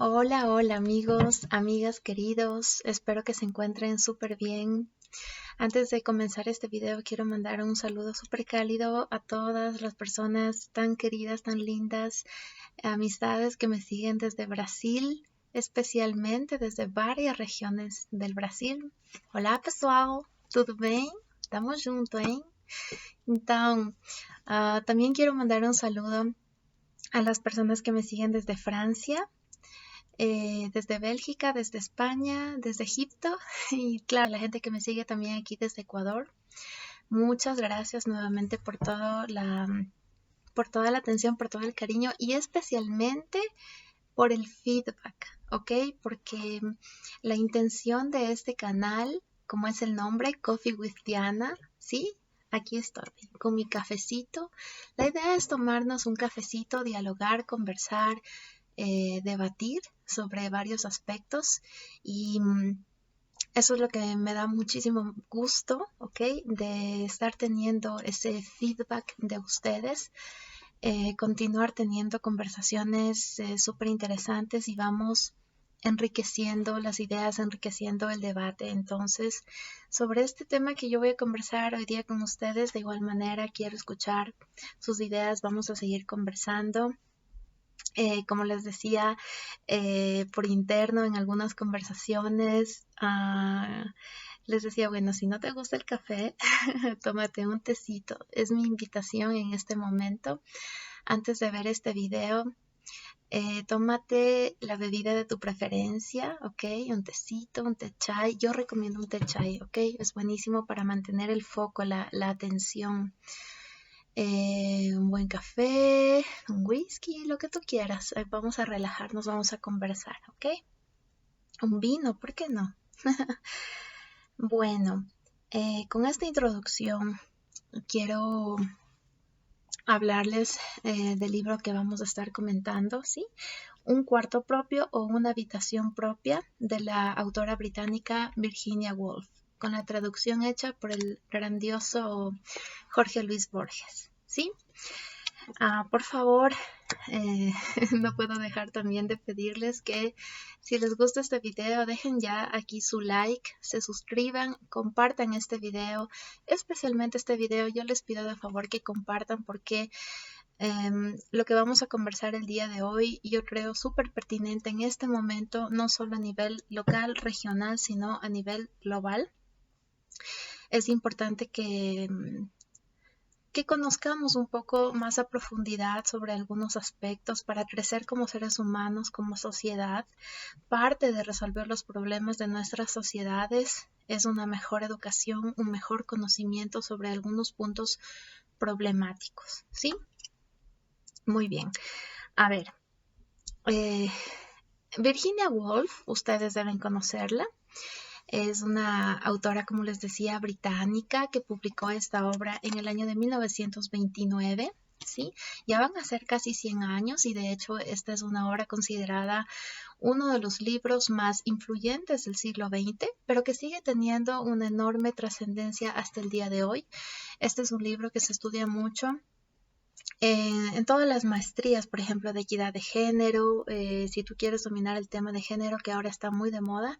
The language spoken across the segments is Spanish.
Hola, hola amigos, amigas queridos, espero que se encuentren súper bien. Antes de comenzar este video quiero mandar un saludo súper cálido a todas las personas tan queridas, tan lindas, amistades que me siguen desde Brasil, especialmente desde varias regiones del Brasil. Olá pessoal, tudo bem? Tamo junto, hein? Então, también quiero mandar un saludo a las personas que me siguen desde Francia, desde Bélgica, desde España, desde Egipto y claro, la gente que me sigue también aquí desde Ecuador. Muchas gracias nuevamente por toda la atención, por todo el cariño y especialmente por el feedback, ¿ok? Porque la intención de este canal, como es el nombre, Coffee with Diana, ¿sí? Aquí estoy, con mi cafecito. La idea es tomarnos un cafecito, dialogar, conversar, debatir sobre varios aspectos y eso es lo que me da muchísimo gusto, ¿ok? De estar teniendo ese feedback de ustedes, continuar teniendo conversaciones súper interesantes y vamos enriqueciendo las ideas, enriqueciendo el debate. Entonces, sobre este tema que yo voy a conversar hoy día con ustedes, de igual manera quiero escuchar sus ideas, vamos a seguir conversando. Como les decía, por interno en algunas conversaciones, les decía, bueno, si no te gusta el café, tómate un tecito. Es mi invitación en este momento. Antes de ver este video, tómate la bebida de tu preferencia, ¿ok? Un tecito, un té chai. Yo recomiendo un té chai, ¿ok? Es buenísimo para mantener el foco, la atención. Un buen café, un whisky, lo que tú quieras. Vamos a relajarnos, vamos a conversar, ¿ok? Un vino, ¿por qué no? Bueno, con esta introducción quiero hablarles del libro que vamos a estar comentando, ¿sí? Un cuarto propio o una habitación propia de la autora británica Virginia Woolf, con la traducción hecha por el grandioso Jorge Luis Borges, ¿sí? Por favor, no puedo dejar también de pedirles que si les gusta este video dejen ya aquí su like, se suscriban, compartan este video, especialmente este video yo les pido de favor que compartan porque lo que vamos a conversar el día de hoy yo creo súper pertinente en este momento, no solo a nivel local, regional, sino a nivel global. Es importante que conozcamos un poco más a profundidad sobre algunos aspectos para crecer como seres humanos, como sociedad. Parte de resolver los problemas de nuestras sociedades es una mejor educación, un mejor conocimiento sobre algunos puntos problemáticos, ¿sí? Muy bien. A ver, Virginia Woolf, ustedes deben conocerla. Es una autora, como les decía, británica que publicó esta obra en el año de 1929, ¿sí? Ya van a ser casi 100 años y de hecho esta es una obra considerada uno de los libros más influyentes del siglo XX, pero que sigue teniendo una enorme trascendencia hasta el día de hoy. Este es un libro que se estudia mucho en todas las maestrías, por ejemplo, de equidad de género. Si tú quieres dominar el tema de género, que ahora está muy de moda,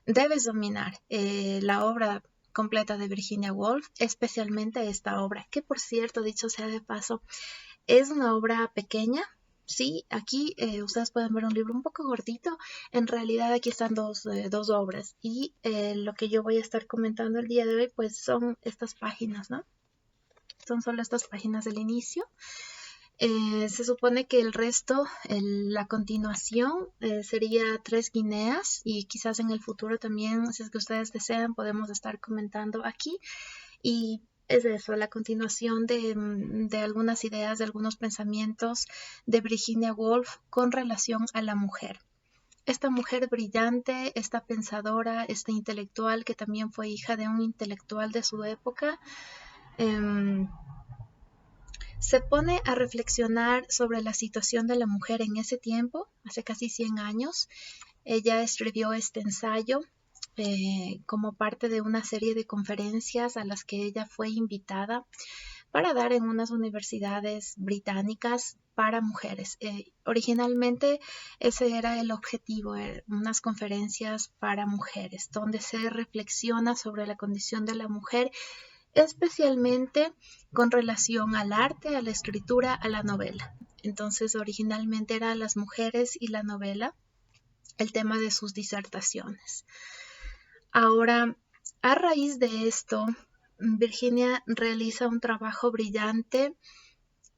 debes dominar la obra completa de Virginia Woolf, especialmente esta obra, que por cierto, dicho sea de paso, es una obra pequeña. Sí, aquí ustedes pueden ver un libro un poco gordito. En realidad aquí están dos obras y lo que yo voy a estar comentando el día de hoy pues son estas páginas, ¿no? Son solo estas páginas del inicio. Se supone que el resto, la continuación, sería 3 guineas y quizás en el futuro también, si es que ustedes desean, podemos estar comentando aquí. Y es eso, la continuación de algunas ideas, de algunos pensamientos de Virginia Woolf con relación a la mujer. Esta mujer brillante, esta pensadora, esta intelectual que también fue hija de un intelectual de su época, se pone a reflexionar sobre la situación de la mujer en ese tiempo, hace casi 100 años. Ella escribió este ensayo como parte de una serie de conferencias a las que ella fue invitada para dar en unas universidades británicas para mujeres. Originalmente ese era el objetivo, unas conferencias para mujeres, donde se reflexiona sobre la condición de la mujer, especialmente con relación al arte, a la escritura, a la novela. Entonces, originalmente eran las mujeres y la novela el tema de sus disertaciones. Ahora, a raíz de esto, Virginia realiza un trabajo brillante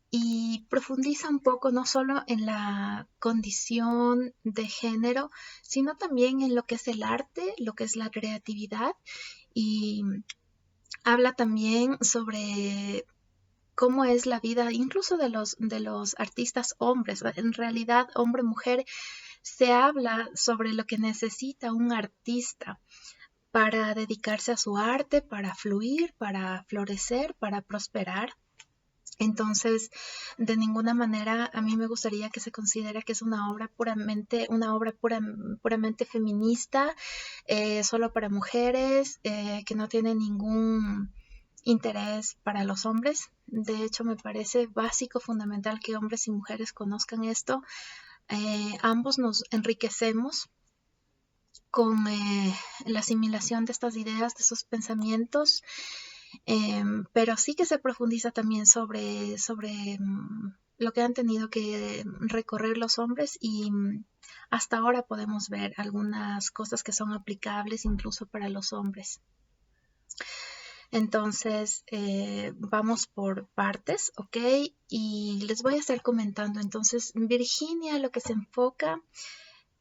y profundiza un poco no solo en la condición de género, sino también en lo que es el arte, lo que es la creatividad, y habla también sobre cómo es la vida incluso de los artistas hombres. En realidad, hombre-mujer, se habla sobre lo que necesita un artista para dedicarse a su arte, para fluir, para florecer, para prosperar. Entonces, de ninguna manera a mí me gustaría que se considere que es una obra puramente feminista, solo para mujeres, que no tiene ningún interés para los hombres. De hecho, me parece básico, fundamental que hombres y mujeres conozcan esto. Ambos nos enriquecemos con la asimilación de estas ideas, de esos pensamientos, pero sí que se profundiza también sobre lo que han tenido que recorrer los hombres, y hasta ahora podemos ver algunas cosas que son aplicables incluso para los hombres. Entonces, vamos por partes, ¿ok? Y les voy a estar comentando. Entonces, Virginia lo que se enfoca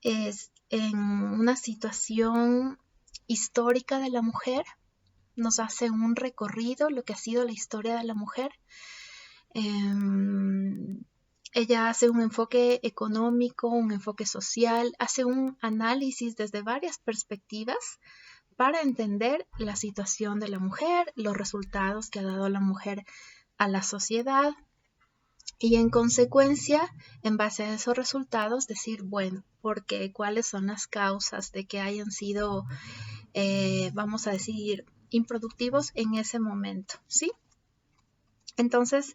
es en una situación histórica de la mujer, nos hace un recorrido, lo que ha sido la historia de la mujer. Ella hace un enfoque económico, un enfoque social, hace un análisis desde varias perspectivas para entender la situación de la mujer, los resultados que ha dado la mujer a la sociedad, y en consecuencia, en base a esos resultados, decir, bueno, ¿por qué? ¿Cuáles son las causas de que hayan sido, vamos a decir, improductivos en ese momento? ¿Sí? Entonces,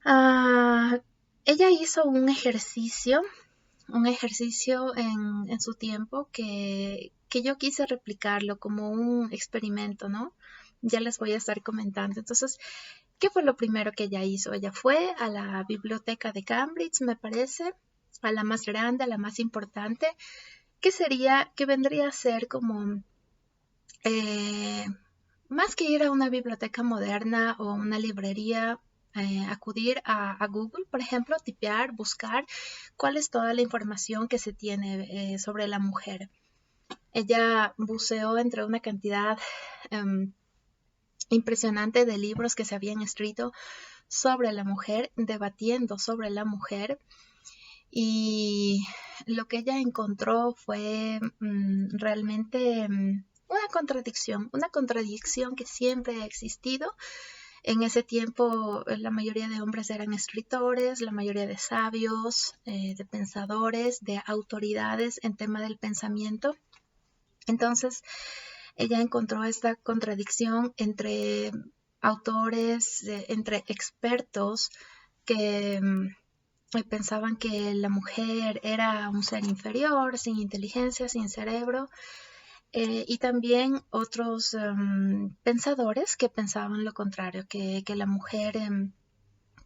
ella hizo un ejercicio en su tiempo que yo quise replicarlo como un experimento, ¿no? Ya les voy a estar comentando. Entonces, ¿qué fue lo primero que ella hizo? Ella fue a la biblioteca de Cambridge, me parece, a la más grande, a la más importante, que vendría a ser como, más que ir a una biblioteca moderna o una librería, acudir a Google, por ejemplo, tipear, buscar cuál es toda la información que se tiene sobre la mujer. Ella buceó entre una cantidad impresionante de libros que se habían escrito sobre la mujer, debatiendo sobre la mujer, y lo que ella encontró fue realmente una contradicción que siempre ha existido. En ese tiempo la mayoría de hombres eran escritores, la mayoría de sabios, de pensadores, de autoridades en tema del pensamiento. Entonces, ella encontró esta contradicción entre autores, entre expertos que pensaban que la mujer era un ser inferior, sin inteligencia, sin cerebro, y también otros pensadores que pensaban lo contrario, que la mujer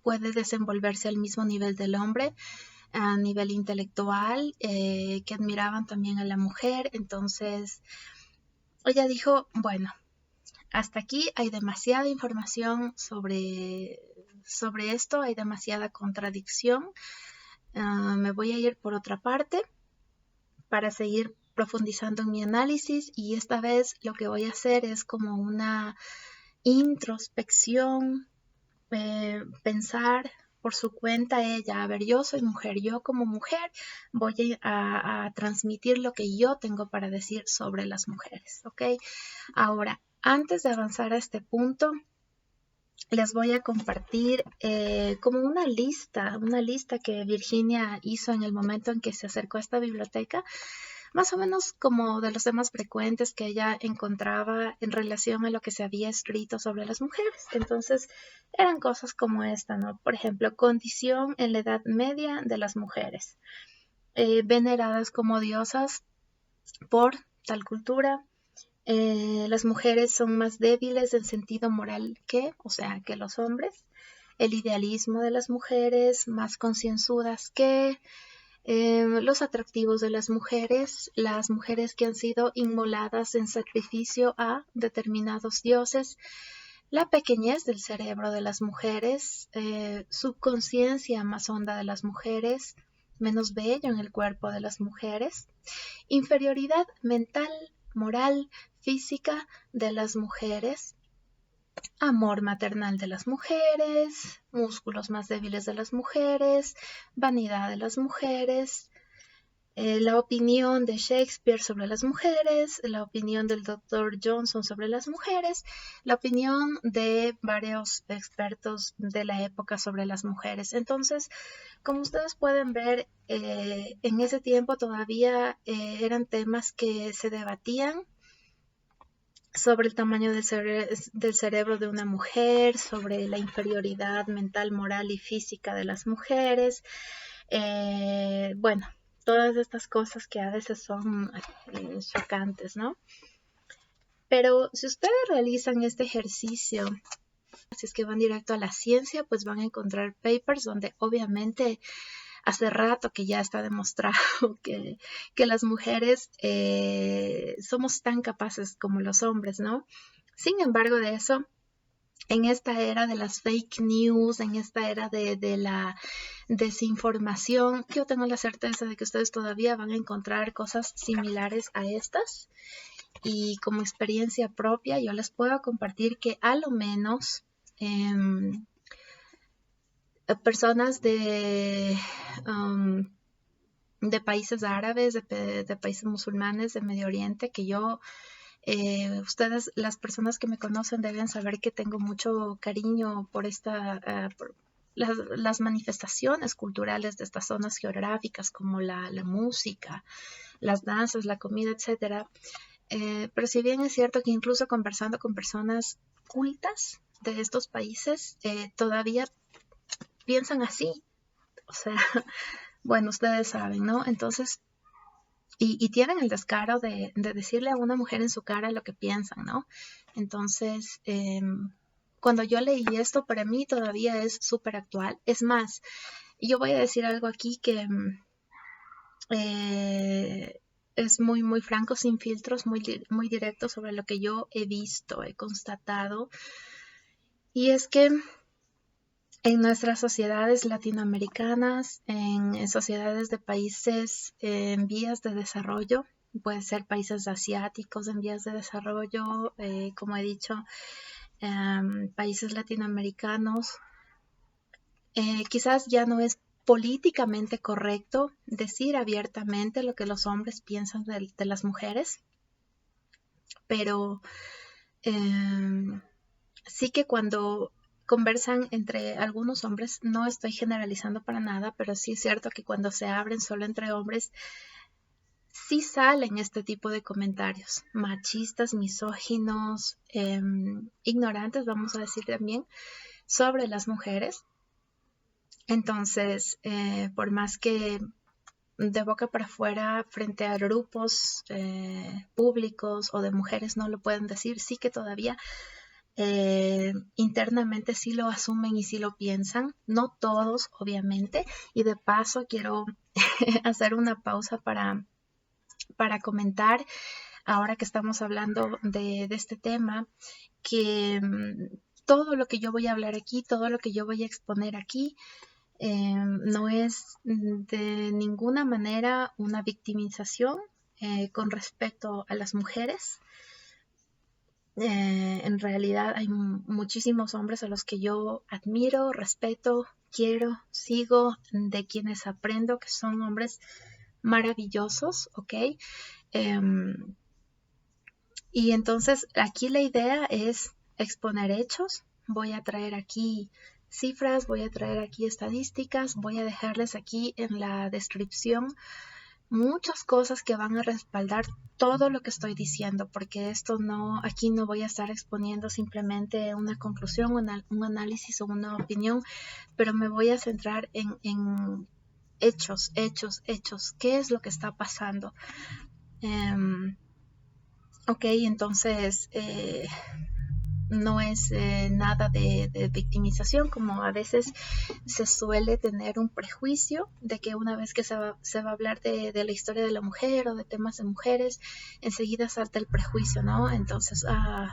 puede desenvolverse al mismo nivel del hombre, a nivel intelectual, que admiraban también a la mujer. Entonces, ella dijo, bueno, hasta aquí hay demasiada información sobre esto, hay demasiada contradicción. Me voy a ir por otra parte para seguir profundizando en mi análisis, y esta vez lo que voy a hacer es como una introspección, pensar por su cuenta ella, a ver, yo soy mujer, yo como mujer voy a transmitir lo que yo tengo para decir sobre las mujeres, ¿ok? Ahora, antes de avanzar a este punto, les voy a compartir como una lista que Virginia hizo en el momento en que se acercó a esta biblioteca. más o menos como de los temas frecuentes que ella encontraba en relación a lo que se había escrito sobre las mujeres. Entonces, eran cosas como esta, ¿no? Por ejemplo, condición en la Edad Media de las mujeres, veneradas como diosas por tal cultura. Las mujeres son más débiles en sentido moral que los hombres. El idealismo de las mujeres, más concienzudas que los atractivos de las mujeres que han sido inmoladas en sacrificio a determinados dioses, la pequeñez del cerebro de las mujeres, subconsciencia más honda de las mujeres, menos bello en el cuerpo de las mujeres, inferioridad mental, moral, física de las mujeres, amor maternal de las mujeres, músculos más débiles de las mujeres, vanidad de las mujeres, la opinión de Shakespeare sobre las mujeres, la opinión del Dr. Johnson sobre las mujeres, la opinión de varios expertos de la época sobre las mujeres. Entonces, como ustedes pueden ver, en ese tiempo todavía eran temas que se debatían sobre el tamaño del cerebro de una mujer, sobre la inferioridad mental, moral y física de las mujeres. Bueno, todas estas cosas que a veces son chocantes, ¿no? Pero si ustedes realizan este ejercicio, si es que van directo a la ciencia, pues van a encontrar papers donde obviamente hace rato que ya está demostrado que las mujeres somos tan capaces como los hombres, ¿no? Sin embargo, de eso, en esta era de las fake news, en esta era de la desinformación, yo tengo la certeza de que ustedes todavía van a encontrar cosas similares a estas. Y como experiencia propia, yo les puedo compartir que a lo menos personas de países árabes, de países musulmanes, de Medio Oriente, que ustedes, las personas que me conocen, deben saber que tengo mucho cariño por por las manifestaciones culturales de estas zonas geográficas, como la música, las danzas, la comida, etcétera. Pero si bien es cierto que incluso conversando con personas cultas de estos países, todavía piensan así. O sea, bueno, ustedes saben, ¿no? Entonces, y tienen el descaro de decirle a una mujer en su cara lo que piensan, ¿no? Entonces, cuando yo leí esto, para mí todavía es súper actual. Es más, yo voy a decir algo aquí que es muy, muy franco, sin filtros, muy directo sobre lo que yo he visto, he constatado. Y es que en nuestras sociedades latinoamericanas, en sociedades de países en vías de desarrollo, puede ser países asiáticos en vías de desarrollo, como he dicho, países latinoamericanos, quizás ya no es políticamente correcto decir abiertamente lo que los hombres piensan de las mujeres, pero sí que cuando conversan entre algunos hombres, no estoy generalizando para nada, pero sí es cierto que cuando se abren solo entre hombres, sí salen este tipo de comentarios machistas, misóginos, ignorantes, vamos a decir también, sobre las mujeres. Entonces, por más que de boca para afuera, frente a grupos públicos o de mujeres no lo pueden decir, sí que todavía internamente sí lo asumen y sí lo piensan, no todos obviamente, y de paso quiero hacer una pausa para comentar, ahora que estamos hablando de este tema, que todo lo que yo voy a hablar aquí, todo lo que yo voy a exponer aquí, no es de ninguna manera una victimización con respecto a las mujeres. En realidad hay muchísimos hombres a los que yo admiro, respeto, quiero, sigo, de quienes aprendo, que son hombres maravillosos, ¿ok? Y entonces aquí la idea es exponer hechos. Voy a traer aquí cifras, voy a traer aquí estadísticas, voy a dejarles aquí en la descripción muchas cosas que van a respaldar todo lo que estoy diciendo, porque aquí no voy a estar exponiendo simplemente una conclusión, un análisis o una opinión, pero me voy a centrar en hechos, hechos, hechos. ¿Qué es lo que está pasando? Ok, entonces no es nada de victimización, como a veces se suele tener un prejuicio de que una vez que se va a hablar de la historia de la mujer o de temas de mujeres, enseguida salta el prejuicio, ¿no? Entonces,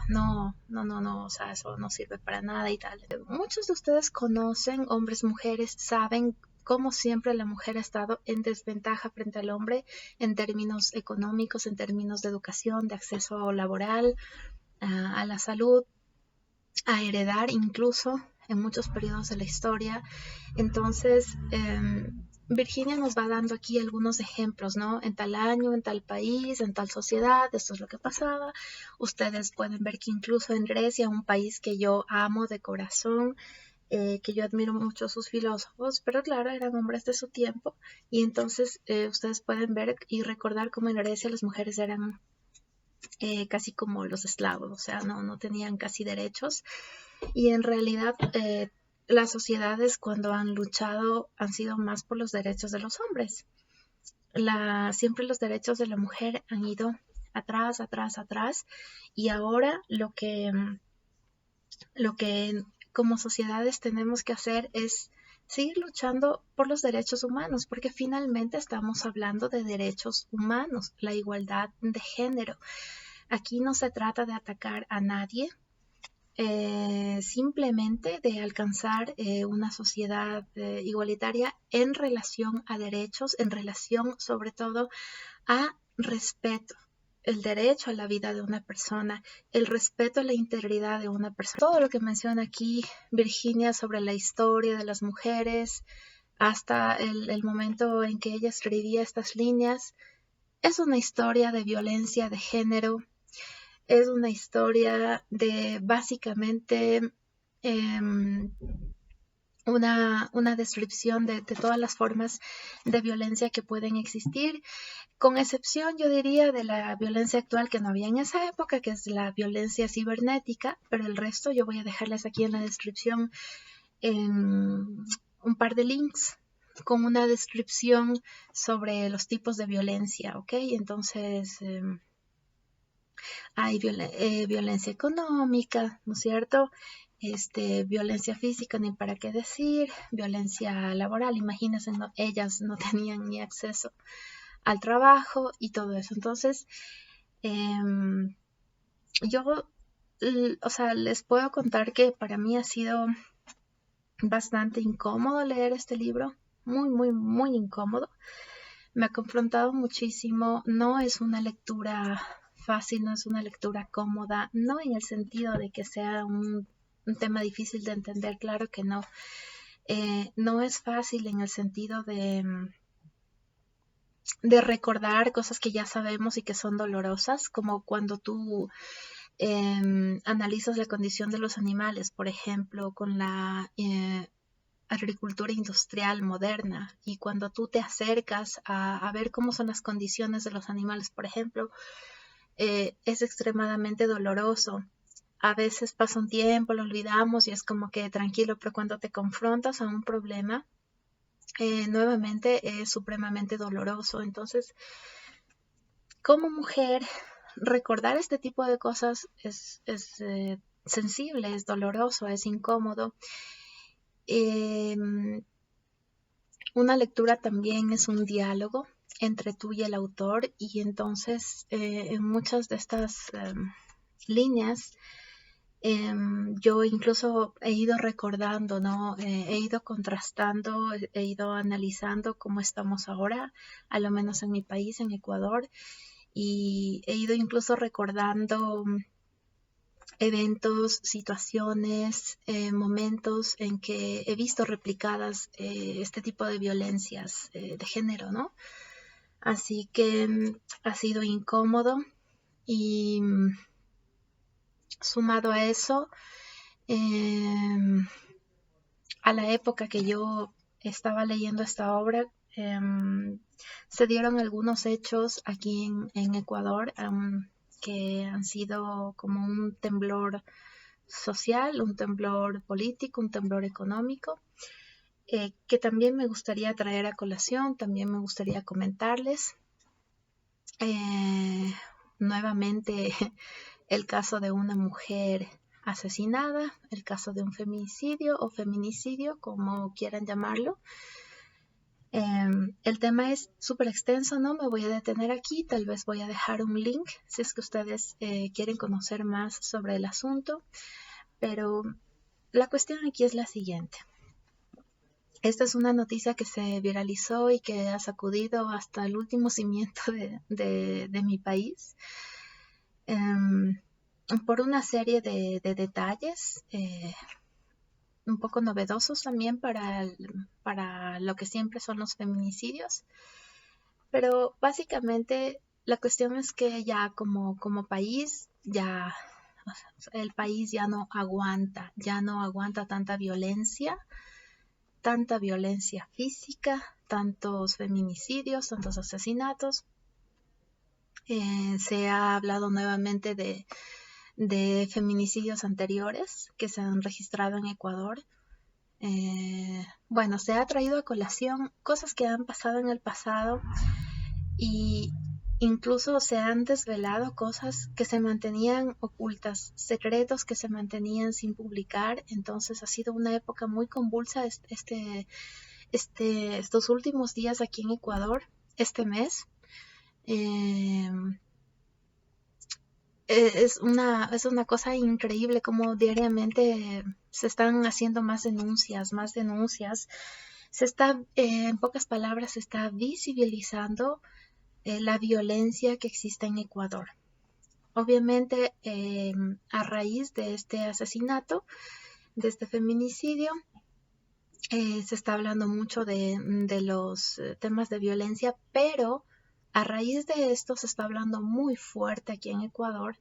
no, o sea, eso no sirve para nada y tal. Muchos de ustedes conocen, hombres, mujeres, saben cómo siempre la mujer ha estado en desventaja frente al hombre en términos económicos, en términos de educación, de acceso laboral, a la salud, a heredar incluso en muchos periodos de la historia. Entonces, Virginia nos va dando aquí algunos ejemplos, ¿no? En tal año, en tal país, en tal sociedad, esto es lo que pasaba. Ustedes pueden ver que incluso en Grecia, un país que yo amo de corazón, que yo admiro mucho a sus filósofos, pero claro, eran hombres de su tiempo, y entonces ustedes pueden ver y recordar cómo en Grecia las mujeres eran casi como los esclavos, o sea, no tenían casi derechos, y en realidad las sociedades cuando han luchado han sido más por los derechos de los hombres. Siempre los derechos de la mujer han ido atrás, atrás, atrás, y ahora lo que como sociedades tenemos que hacer es seguir luchando por los derechos humanos, porque finalmente estamos hablando de derechos humanos, la igualdad de género. Aquí no se trata de atacar a nadie, simplemente de alcanzar una sociedad igualitaria en relación a derechos, en relación sobre todo a respeto, el derecho a la vida de una persona, el respeto a la integridad de una persona. Todo lo que menciona aquí Virginia sobre la historia de las mujeres hasta el momento en que ella escribía estas líneas, es una historia de violencia de género, es una historia de básicamente una descripción de todas las formas de violencia que pueden existir, con excepción, yo diría, de la violencia actual que no había en esa época, que es la violencia cibernética, pero el resto yo voy a dejarles aquí en la descripción un par de links con una descripción sobre los tipos de violencia, ¿ok? Entonces, hay violencia económica, ¿no es cierto? Violencia física, ni para qué decir, violencia laboral, imagínense, ellas no tenían ni acceso al trabajo y todo eso. Entonces, yo, o sea, les puedo contar que para mí ha sido bastante incómodo leer este libro, muy, muy, muy incómodo. Me ha confrontado muchísimo, no es una lectura fácil, no es una lectura cómoda, no en el sentido de que sea un tema difícil de entender, claro que no. No es fácil en el sentido de recordar cosas que ya sabemos y que son dolorosas, como cuando tú analizas la condición de los animales, por ejemplo, con la agricultura industrial moderna, y cuando tú te acercas a ver cómo son las condiciones de los animales, por ejemplo, es extremadamente doloroso. A veces pasa un tiempo, lo olvidamos y es como que tranquilo, pero cuando te confrontas a un problema, nuevamente es supremamente doloroso. Entonces, como mujer, recordar este tipo de cosas es sensible, es doloroso, es incómodo. Una lectura también es un diálogo entre tú y el autor, y entonces en muchas de estas líneas yo incluso he ido recordando, ¿no? He ido contrastando, he ido analizando cómo estamos ahora, a lo menos en mi país, en Ecuador, y he ido incluso recordando eventos, situaciones, momentos en que he visto replicadas este tipo de violencias de género, ¿no? Así que ha sido incómodo, y sumado a eso, a la época que yo estaba leyendo esta obra, Se dieron algunos hechos aquí en Ecuador que han sido como un temblor social, un temblor político, un temblor económico, que también me gustaría traer a colación, también me gustaría comentarles. Nuevamente el caso de una mujer asesinada, el caso de un feminicidio o feminicidio, como quieran llamarlo. El tema es súper extenso, no me voy a detener aquí, tal vez voy a dejar un link si es que ustedes quieren conocer más sobre el asunto, pero la cuestión aquí es la siguiente. Esta es una noticia que se viralizó y que ha sacudido hasta el último cimiento de mi país, por una serie de detalles un poco novedosos también para lo que siempre son los feminicidios. Pero básicamente la cuestión es que ya como país, ya el país ya no aguanta tanta violencia física, tantos feminicidios, tantos asesinatos. Se ha hablado nuevamente de feminicidios anteriores que se han registrado en Ecuador. Bueno, se ha traído a colación cosas que han pasado en el pasado y incluso se han desvelado cosas que se mantenían ocultas, secretos que se mantenían sin publicar. Entonces ha sido una época muy convulsa estos últimos días aquí en Ecuador, este mes. Es una cosa increíble como diariamente se están haciendo más denuncias. Se está, en pocas palabras, se está visibilizando la violencia que existe en Ecuador. Obviamente, a raíz de este asesinato, de este feminicidio, se está hablando mucho de los temas de violencia, pero a raíz de esto se está hablando muy fuerte aquí en Ecuador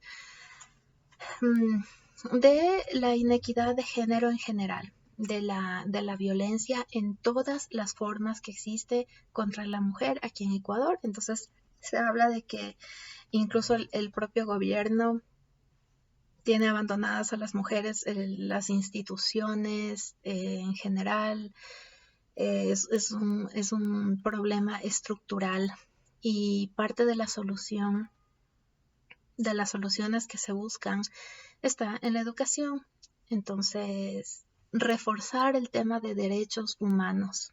de la inequidad de género en general, de la violencia en todas las formas que existe contra la mujer aquí en Ecuador. Entonces se habla de que incluso el propio gobierno tiene abandonadas a las mujeres, las instituciones en general. Es un problema estructural y parte de la solución, de las soluciones que se buscan, está en la educación. Entonces, reforzar el tema de derechos humanos,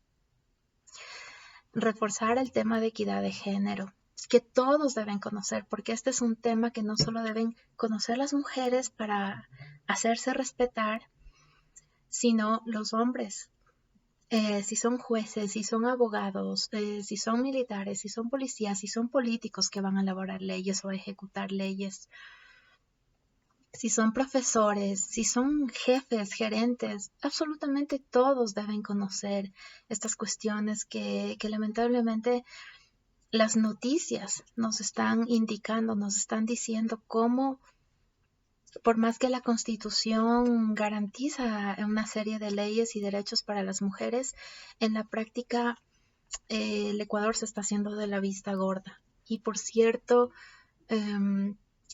reforzar el tema de equidad de género, que todos deben conocer, porque este es un tema que no solo deben conocer las mujeres para hacerse respetar, sino los hombres. Si son jueces, si son abogados, si son militares, si son policías, si son políticos que van a elaborar leyes o a ejecutar leyes, si son profesores, si son jefes, gerentes, absolutamente todos deben conocer estas cuestiones que lamentablemente las noticias nos están indicando, nos están diciendo cómo, por más que la Constitución garantiza una serie de leyes y derechos para las mujeres, en la práctica el Ecuador se está haciendo de la vista gorda. Y por cierto,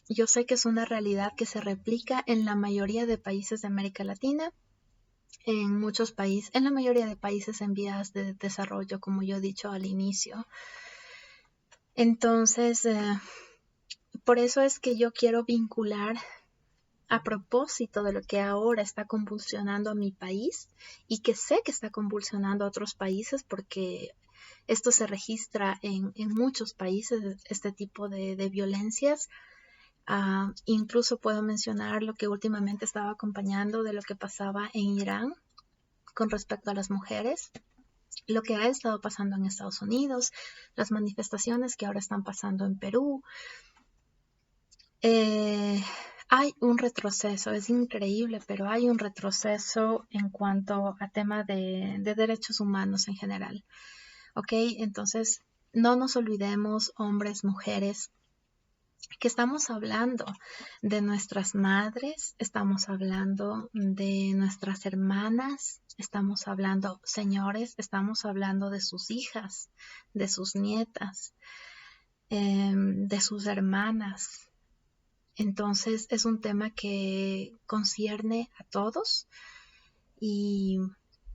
yo sé que es una realidad que se replica en la mayoría de países de América Latina, en muchos países, en la mayoría de países en vías de desarrollo, como yo he dicho al inicio. Entonces, por eso es que yo quiero vincular, a propósito de lo que ahora está convulsionando a mi país y que sé que está convulsionando a otros países, porque esto se registra en muchos países, este tipo de violencias. Incluso puedo mencionar lo que últimamente estaba acompañando de lo que pasaba en Irán con respecto a las mujeres, lo que ha estado pasando en Estados Unidos, las manifestaciones que ahora están pasando en Perú. Hay un retroceso, es increíble, pero hay un retroceso en cuanto a tema de derechos humanos en general. ¿Ok? Entonces, no nos olvidemos, hombres, mujeres, que estamos hablando de nuestras madres, estamos hablando de nuestras hermanas, estamos hablando, señores, estamos hablando de sus hijas, de sus nietas, de sus hermanas. Entonces es un tema que concierne a todos y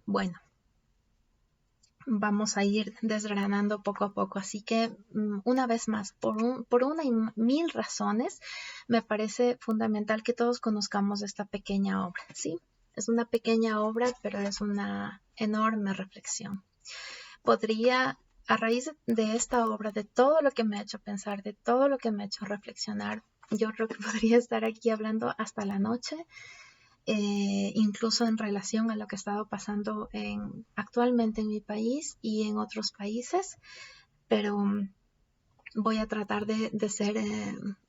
bueno, vamos a ir desgranando poco a poco. Así que una vez más, por una y mil razones, me parece fundamental que todos conozcamos esta pequeña obra, ¿sí? Es una pequeña obra, pero es una enorme reflexión. Podría, a raíz de esta obra, de todo lo que me ha hecho pensar, de todo lo que me ha hecho reflexionar, yo creo que podría estar aquí hablando hasta la noche. Incluso en relación a lo que ha estado pasando actualmente en mi país y en otros países, pero voy a tratar de ser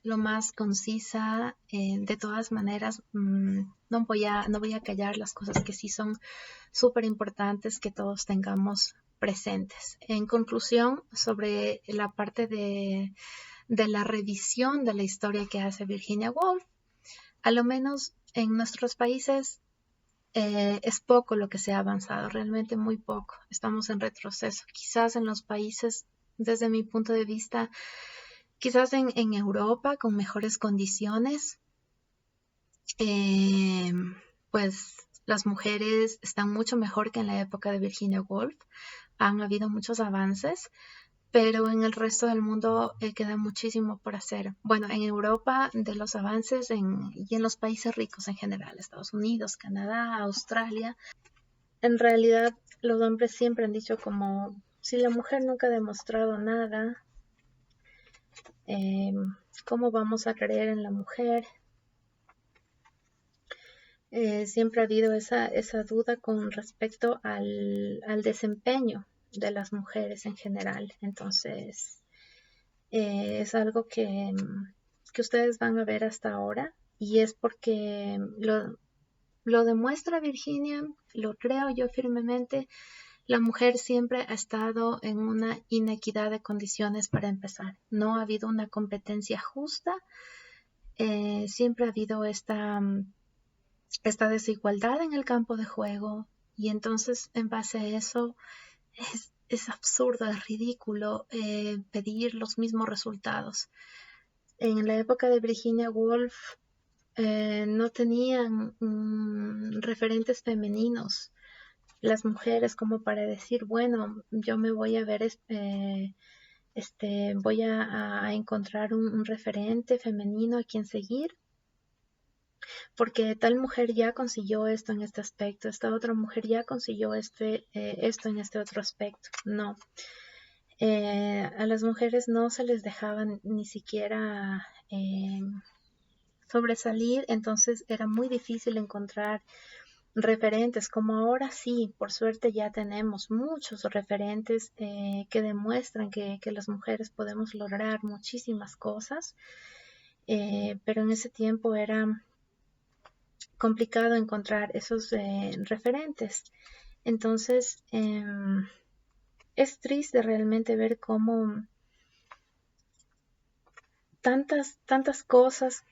lo más concisa. De todas maneras, no voy a callar las cosas que sí son súper importantes que todos tengamos presentes. En conclusión, sobre la parte de la revisión de la historia que hace Virginia Woolf, a lo menos en nuestros países es poco lo que se ha avanzado, realmente muy poco. Estamos en retroceso. Quizás en los países, desde mi punto de vista, quizás en Europa con mejores condiciones, pues las mujeres están mucho mejor que en la época de Virginia Woolf. Han habido muchos avances, pero en el resto del mundo queda muchísimo por hacer. Bueno, en Europa de los avances y en los países ricos en general, Estados Unidos, Canadá, Australia, en realidad los hombres siempre han dicho como si la mujer nunca ha demostrado nada, ¿cómo vamos a creer en la mujer? Siempre ha habido esa duda con respecto al desempeño de las mujeres en general. Entonces, es algo que ustedes van a ver hasta ahora y es porque lo demuestra Virginia, lo creo yo firmemente. La mujer siempre ha estado en una inequidad de condiciones para empezar. No ha habido una competencia justa. Siempre ha habido esta desigualdad en el campo de juego y entonces en base a eso es absurdo, es ridículo pedir los mismos resultados. En la época de Virginia Woolf no tenían referentes femeninos las mujeres como para decir, bueno, yo me voy a ver, voy a encontrar un referente femenino a quien seguir, porque tal mujer ya consiguió esto en este aspecto, esta otra mujer ya consiguió esto en este otro aspecto. No. A las mujeres no se les dejaban ni siquiera sobresalir, entonces era muy difícil encontrar referentes, como ahora sí, por suerte ya tenemos muchos referentes que demuestran que las mujeres podemos lograr muchísimas cosas, pero en ese tiempo era complicado encontrar esos referentes. Entonces, es triste realmente ver cómo tantas cosas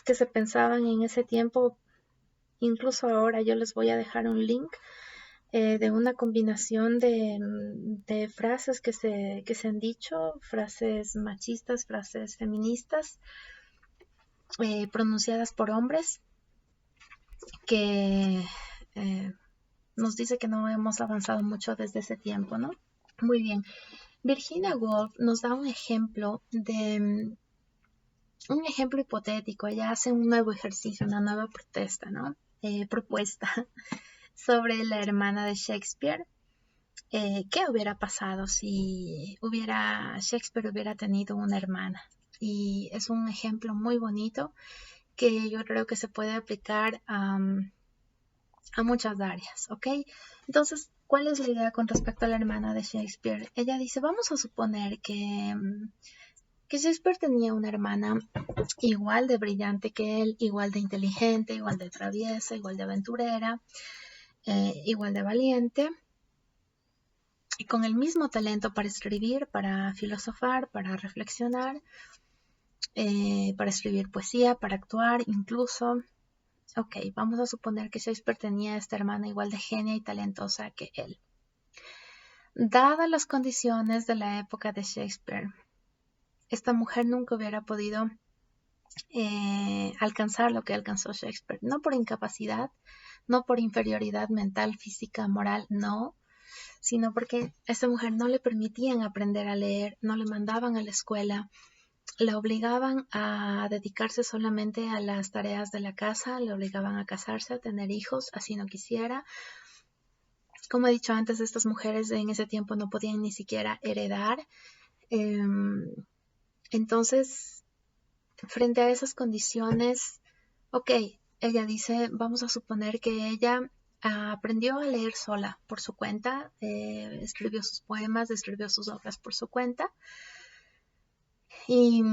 que se pensaban en ese tiempo, incluso ahora yo les voy a dejar un link de una combinación de frases que se han dicho, frases machistas, frases feministas, pronunciadas por hombres, que nos dice que no hemos avanzado mucho desde ese tiempo, ¿no? Muy bien. Virginia Woolf nos da un ejemplo un ejemplo hipotético. Ella hace un nuevo ejercicio, una nueva protesta, ¿no? Propuesta sobre la hermana de Shakespeare. ¿Qué hubiera pasado si Shakespeare hubiera tenido una hermana? Y es un ejemplo muy bonito que yo creo que se puede aplicar a muchas áreas, ¿ok? Entonces, ¿cuál es la idea con respecto a la hermana de Shakespeare? Ella dice, vamos a suponer que Shakespeare tenía una hermana igual de brillante que él, igual de inteligente, igual de traviesa, igual de aventurera, igual de valiente, y con el mismo talento para escribir, para filosofar, para reflexionar, para escribir poesía, para actuar, incluso. Ok, vamos a suponer que Shakespeare tenía esta hermana igual de genia y talentosa que él. Dadas las condiciones de la época de Shakespeare, esta mujer nunca hubiera podido alcanzar lo que alcanzó Shakespeare, no por incapacidad, no por inferioridad mental, física, moral, no, sino porque a esta mujer no le permitían aprender a leer, no le mandaban a la escuela, la obligaban a dedicarse solamente a las tareas de la casa, la obligaban a casarse, a tener hijos, así no quisiera. Como he dicho antes, estas mujeres en ese tiempo no podían ni siquiera heredar. Entonces, frente a esas condiciones, ok, ella dice, vamos a suponer que ella aprendió a leer sola por su cuenta, escribió sus poemas, escribió sus obras por su cuenta. Y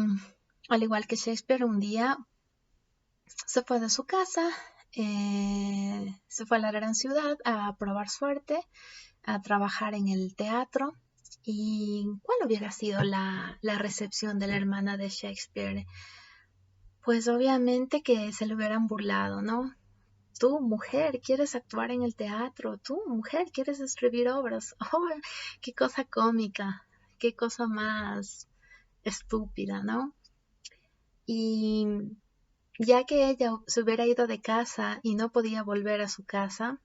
al igual que Shakespeare, un día se fue de su casa, se fue a la gran ciudad a probar suerte, a trabajar en el teatro. ¿Y cuál hubiera sido la recepción de la hermana de Shakespeare? Pues obviamente que se le hubieran burlado, ¿no? Tú, mujer, quieres actuar en el teatro. Tú, mujer, quieres escribir obras. ¡Oh, qué cosa cómica! ¡Qué cosa más estúpida!, ¿no? Y ya que ella se hubiera ido de casa y no podía volver a su casa,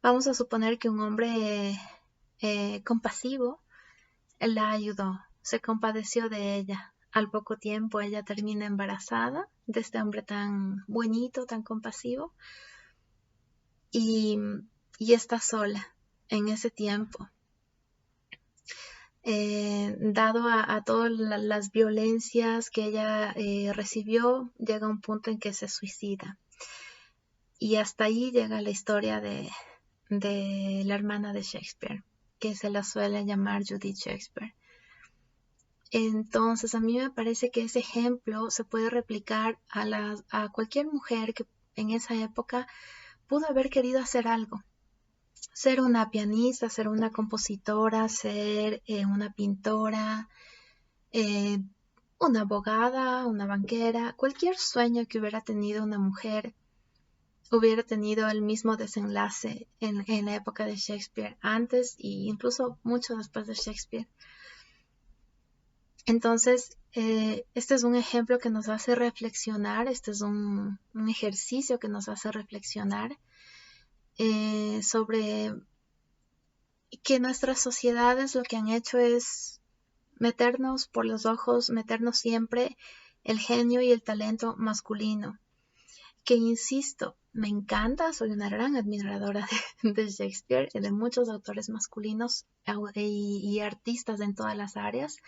vamos a suponer que un hombre compasivo la ayudó, se compadeció de ella. Al poco tiempo ella termina embarazada de este hombre tan bonito, tan compasivo, y está sola en ese tiempo. Dado a todas las violencias que ella recibió, llega un punto en que se suicida. Y hasta ahí llega la historia de la hermana de Shakespeare, que se la suele llamar Judith Shakespeare. Entonces, a mí me parece que ese ejemplo se puede replicar a cualquier mujer que en esa época pudo haber querido hacer algo. Ser una pianista, ser una compositora, ser una pintora, una abogada, una banquera, cualquier sueño que hubiera tenido una mujer hubiera tenido el mismo desenlace en la época de Shakespeare, antes e incluso mucho después de Shakespeare. Entonces, este es un ejemplo que nos hace reflexionar, este es un ejercicio que nos hace reflexionar sobre que nuestras sociedades lo que han hecho es meternos por los ojos, meternos siempre el genio y el talento masculino. Que insisto, me encanta, soy una gran admiradora de Shakespeare y de muchos autores masculinos y artistas en todas las áreas,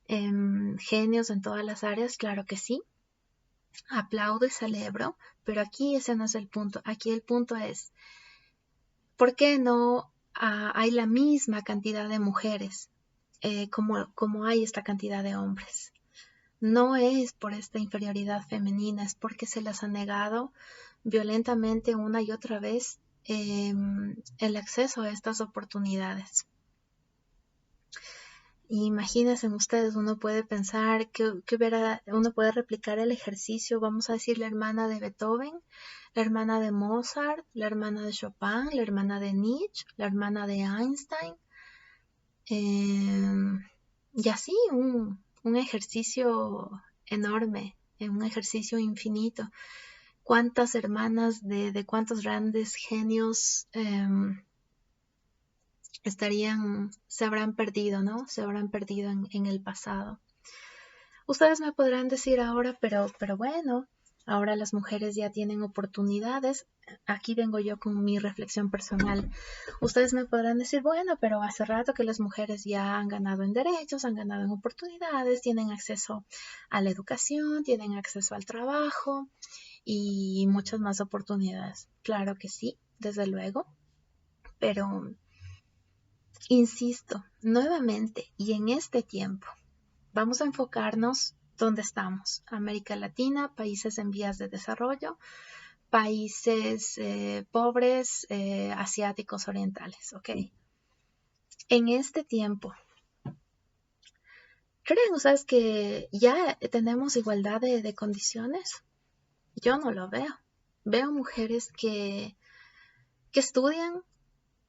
genios en todas las áreas, claro que sí, aplaudo y celebro, pero aquí ese no es el punto, aquí el punto es, ¿por qué no hay la misma cantidad de mujeres como hay esta cantidad de hombres? No es por esta inferioridad femenina, es porque se las ha negado violentamente una y otra vez el acceso a estas oportunidades. Imagínense ustedes, uno puede pensar que uno puede replicar el ejercicio, vamos a decir, la hermana de Beethoven, la hermana de Mozart, la hermana de Chopin, la hermana de Nietzsche, la hermana de Einstein, y así un ejercicio enorme, un ejercicio infinito. ¿Cuántas hermanas de cuántos grandes genios se habrán perdido, ¿no? Se habrán perdido en el pasado. Ustedes me podrán decir ahora, pero bueno, ahora las mujeres ya tienen oportunidades. Aquí vengo yo con mi reflexión personal. Ustedes me podrán decir, bueno, pero hace rato que las mujeres ya han ganado en derechos, han ganado en oportunidades, tienen acceso a la educación, tienen acceso al trabajo y muchas más oportunidades. Claro que sí, desde luego, pero insisto, nuevamente y en este tiempo, vamos a enfocarnos donde estamos. América Latina, países en vías de desarrollo, países pobres, asiáticos, orientales, ¿ok? En este tiempo, ¿Creen ustedes que ya tenemos igualdad de condiciones? Yo no lo veo. Veo mujeres que estudian,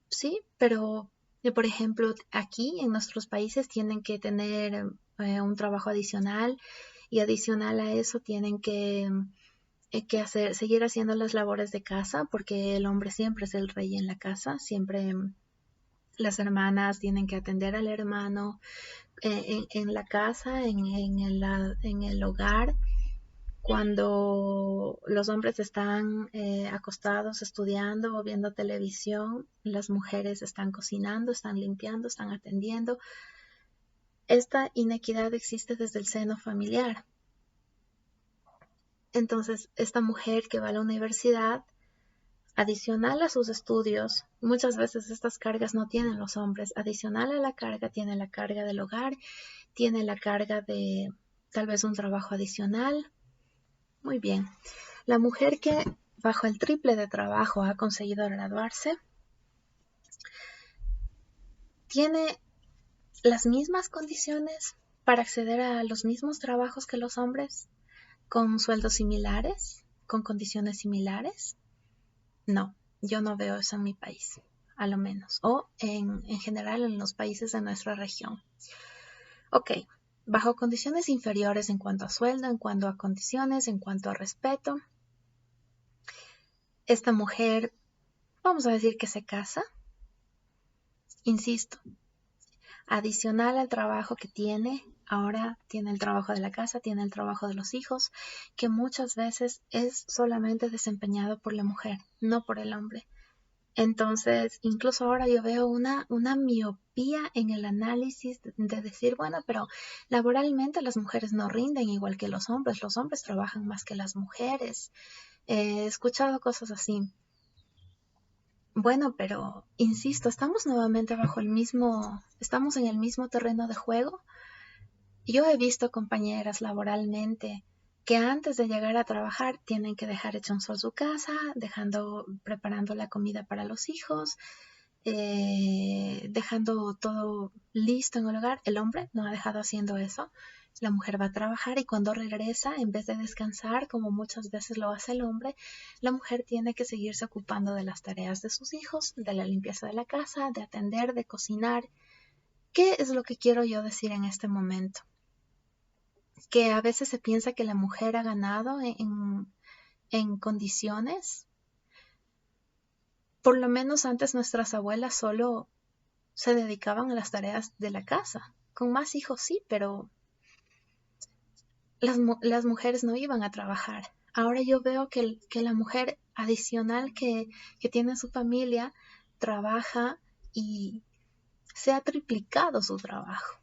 sí, pero por ejemplo, aquí en nuestros países tienen que tener un trabajo adicional y adicional a eso tienen que seguir haciendo las labores de casa porque el hombre siempre es el rey en la casa, siempre las hermanas tienen que atender al hermano en la casa, en el hogar. Cuando los hombres están acostados estudiando o viendo televisión, las mujeres están cocinando, están limpiando, están atendiendo. Esta inequidad existe desde el seno familiar. Entonces, esta mujer que va a la universidad, adicional a sus estudios, muchas veces estas cargas no tienen los hombres. Adicional a la carga, tiene la carga del hogar, tiene la carga de tal vez un trabajo adicional. Muy bien. La mujer que bajo el triple de trabajo ha conseguido graduarse, tiene las mismas condiciones para acceder a los mismos trabajos que los hombres, con sueldos similares, con condiciones similares. No, yo no veo eso en mi país, a lo menos, o en general en los países de nuestra región. Ok, bajo condiciones inferiores en cuanto a sueldo, en cuanto a condiciones, en cuanto a respeto, esta mujer, vamos a decir que se casa, insisto, adicional al trabajo que tiene, ahora tiene el trabajo de la casa, tiene el trabajo de los hijos, que muchas veces es solamente desempeñado por la mujer, no por el hombre. Entonces, incluso ahora yo veo una miopía en el análisis de decir, bueno, pero laboralmente las mujeres no rinden igual que los hombres trabajan más que las mujeres. He escuchado cosas así. Bueno, pero insisto, estamos nuevamente estamos en el mismo terreno de juego. Yo he visto compañeras laboralmente que antes de llegar a trabajar tienen que dejar hecho un sol su casa, preparando la comida para los hijos, dejando todo listo en el hogar. El hombre no ha dejado haciendo eso. La mujer va a trabajar y cuando regresa, en vez de descansar, como muchas veces lo hace el hombre, la mujer tiene que seguirse ocupando de las tareas de sus hijos, de la limpieza de la casa, de atender, de cocinar. ¿Qué es lo que quiero yo decir en este momento? Que a veces se piensa que la mujer ha ganado en condiciones. Por lo menos antes nuestras abuelas solo se dedicaban a las tareas de la casa. Con más hijos sí, pero las mujeres no iban a trabajar. Ahora yo veo que la mujer adicional que tiene su familia trabaja y se ha triplicado su trabajo.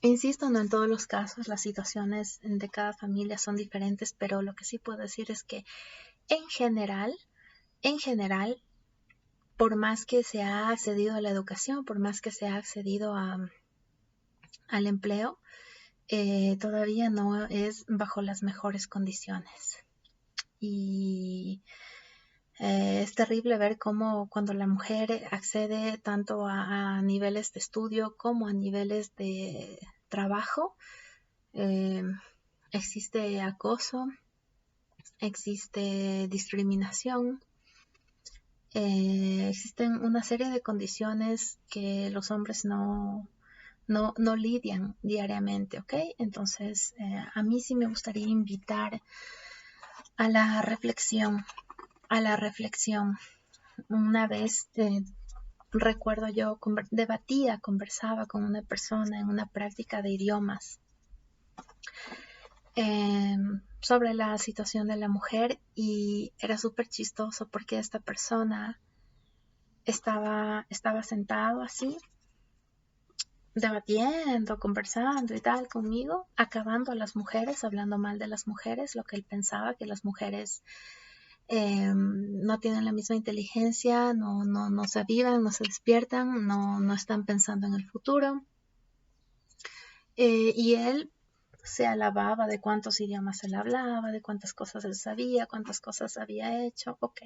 Insisto, no en todos los casos, las situaciones de cada familia son diferentes, pero lo que sí puedo decir es que en general, por más que se ha accedido a la educación, por más que se ha accedido al empleo, todavía no es bajo las mejores condiciones. Y es terrible ver cómo cuando la mujer accede tanto a niveles de estudio como a niveles de trabajo, existe acoso, existe discriminación, existen una serie de condiciones que los hombres no lidian diariamente, ¿ok? Entonces, a mí sí me gustaría invitar a la reflexión, Una vez recuerdo yo conversaba con una persona en una práctica de idiomas sobre la situación de la mujer y era súper chistoso porque esta persona estaba sentado así, debatiendo, conversando y tal conmigo, acabando a las mujeres, hablando mal de las mujeres, lo que él pensaba que las mujeres no tienen la misma inteligencia, no se avivan, no se despiertan, no están pensando en el futuro. Y él se alababa de cuántos idiomas él hablaba, de cuántas cosas él sabía, cuántas cosas había hecho, ok.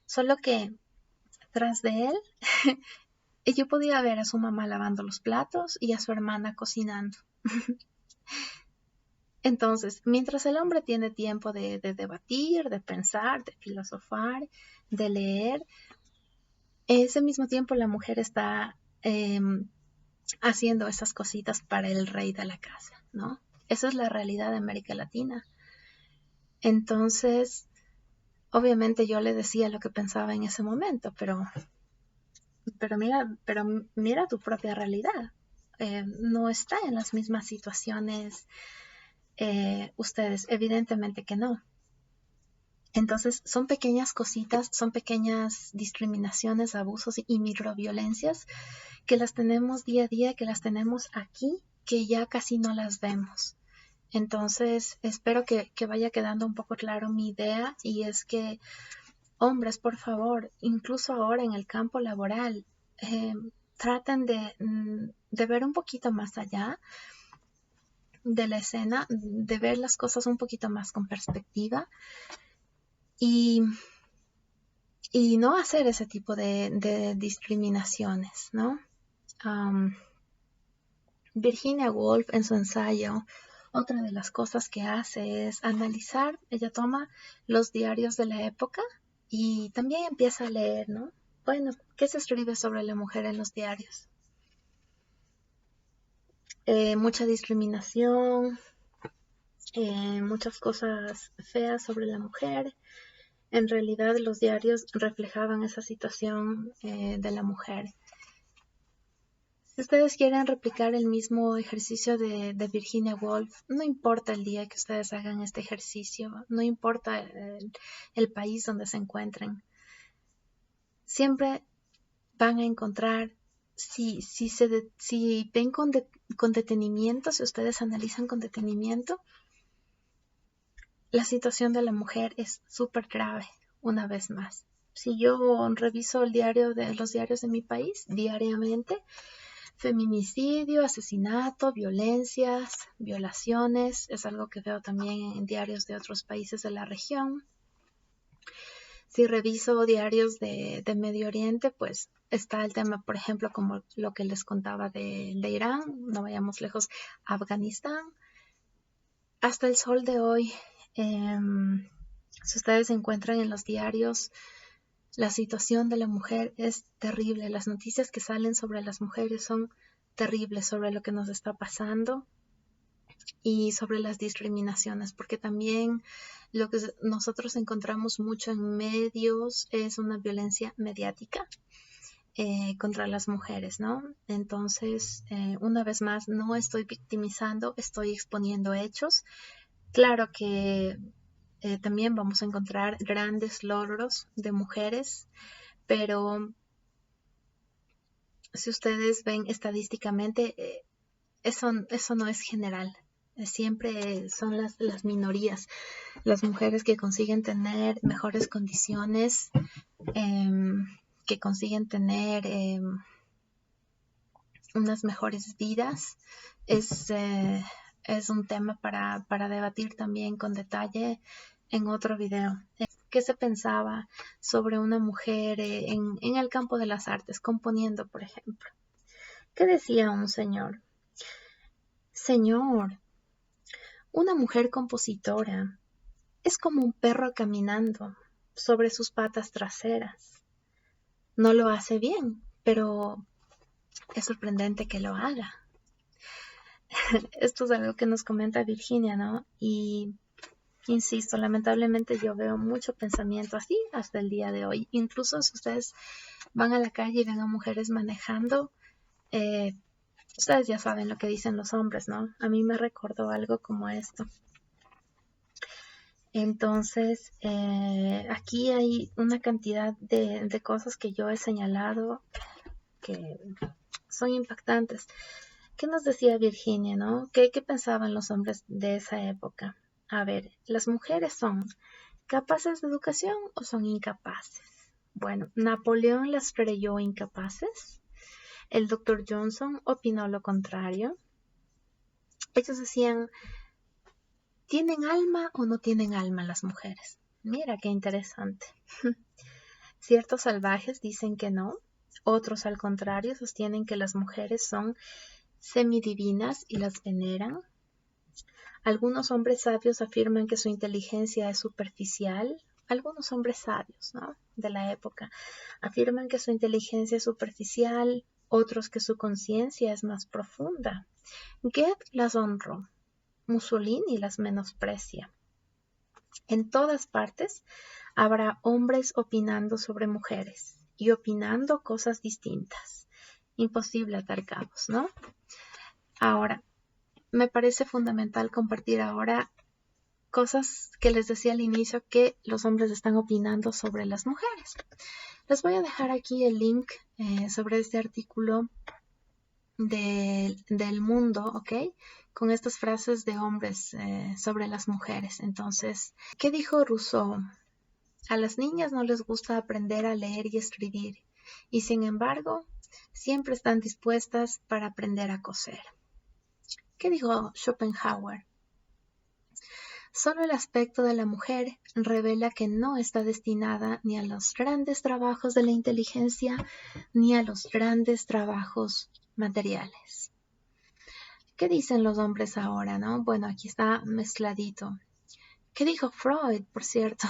Solo que tras de él Y yo podía ver a su mamá lavando los platos y a su hermana cocinando. Entonces, mientras el hombre tiene tiempo de debatir, de pensar, de filosofar, de leer, ese mismo tiempo la mujer está haciendo esas cositas para el rey de la casa, ¿no? Esa es la realidad de América Latina. Entonces, obviamente yo le decía lo que pensaba en ese momento, pero mira tu propia realidad. No está en las mismas situaciones ustedes, evidentemente que no. Entonces, son pequeñas cositas, son pequeñas discriminaciones, abusos y microviolencias que las tenemos día a día, que las tenemos aquí, que ya casi no las vemos. Entonces, espero que vaya quedando un poco claro mi idea, y es que, hombres, por favor, incluso ahora en el campo laboral, traten de ver un poquito más allá de la escena, de ver las cosas un poquito más con perspectiva y no hacer ese tipo de discriminaciones, ¿no? Virginia Woolf, en su ensayo, otra de las cosas que hace es analizar. Ella toma los diarios de la época y también empieza a leer, ¿no? Bueno, ¿qué se escribe sobre la mujer en los diarios? Mucha discriminación, muchas cosas feas sobre la mujer. En realidad los diarios reflejaban esa situación de la mujer. Si ustedes quieren replicar el mismo ejercicio de Virginia Woolf, no importa el día que ustedes hagan este ejercicio, no importa el país donde se encuentren, siempre van a encontrar, si ven con detenimiento, si ustedes analizan con detenimiento, la situación de la mujer es súper grave, una vez más. Si yo reviso los diarios de mi país diariamente, feminicidio, asesinato, violencias, violaciones, es algo que veo también en diarios de otros países de la región. Si reviso diarios de Medio Oriente, pues está el tema, por ejemplo, como lo que les contaba de Irán, no vayamos lejos, Afganistán. Hasta el sol de hoy, si ustedes encuentran en los diarios, la situación de la mujer es terrible. Las noticias que salen sobre las mujeres son terribles, sobre lo que nos está pasando y sobre las discriminaciones, porque también lo que nosotros encontramos mucho en medios es una violencia mediática contra las mujeres, ¿no? Entonces, una vez más, no estoy victimizando, estoy exponiendo hechos. Claro que también vamos a encontrar grandes logros de mujeres, pero si ustedes ven estadísticamente, eso no es general. Siempre son las minorías, las mujeres que consiguen tener mejores condiciones, que consiguen tener unas mejores vidas. Es un tema para debatir también con detalle en otro video. ¿Qué se pensaba sobre una mujer en el campo de las artes, componiendo, por ejemplo? ¿Qué decía un señor? Señor, una mujer compositora es como un perro caminando sobre sus patas traseras. No lo hace bien, pero es sorprendente que lo haga. Esto es algo que nos comenta Virginia, ¿no? Y insisto, lamentablemente yo veo mucho pensamiento así hasta el día de hoy. Incluso si ustedes van a la calle y ven a mujeres manejando, ustedes ya saben lo que dicen los hombres, ¿no? A mí me recordó algo como esto. Entonces, aquí hay una cantidad de cosas que yo he señalado que son impactantes. ¿Qué nos decía Virginia, no? ¿Qué pensaban los hombres de esa época? A ver, ¿las mujeres son capaces de educación o son incapaces? Bueno, Napoleón las creyó incapaces. El doctor Johnson opinó lo contrario. Ellos decían, ¿tienen alma o no tienen alma las mujeres? Mira qué interesante. Ciertos salvajes dicen que no. Otros, al contrario, sostienen que las mujeres son semidivinas y las veneran. Algunos hombres sabios afirman que su inteligencia es superficial. Algunos hombres sabios, ¿no?, de la época afirman que su inteligencia es superficial, otros que su conciencia es más profunda. Goethe las honró, Mussolini las menosprecia. En todas partes habrá hombres opinando sobre mujeres y opinando cosas distintas. Imposible atar cabos, ¿no? Ahora, me parece fundamental compartir ahora cosas que les decía al inicio que los hombres están opinando sobre las mujeres. Les voy a dejar aquí el link sobre este artículo del Mundo, ¿ok? Con estas frases de hombres sobre las mujeres. Entonces, ¿qué dijo Rousseau? A las niñas no les gusta aprender a leer y escribir, y sin embargo, siempre están dispuestas para aprender a coser. ¿Qué dijo Schopenhauer? Solo el aspecto de la mujer revela que no está destinada ni a los grandes trabajos de la inteligencia, ni a los grandes trabajos materiales. ¿Qué dicen los hombres ahora, no? Bueno, aquí está mezcladito. ¿Qué dijo Freud, por cierto?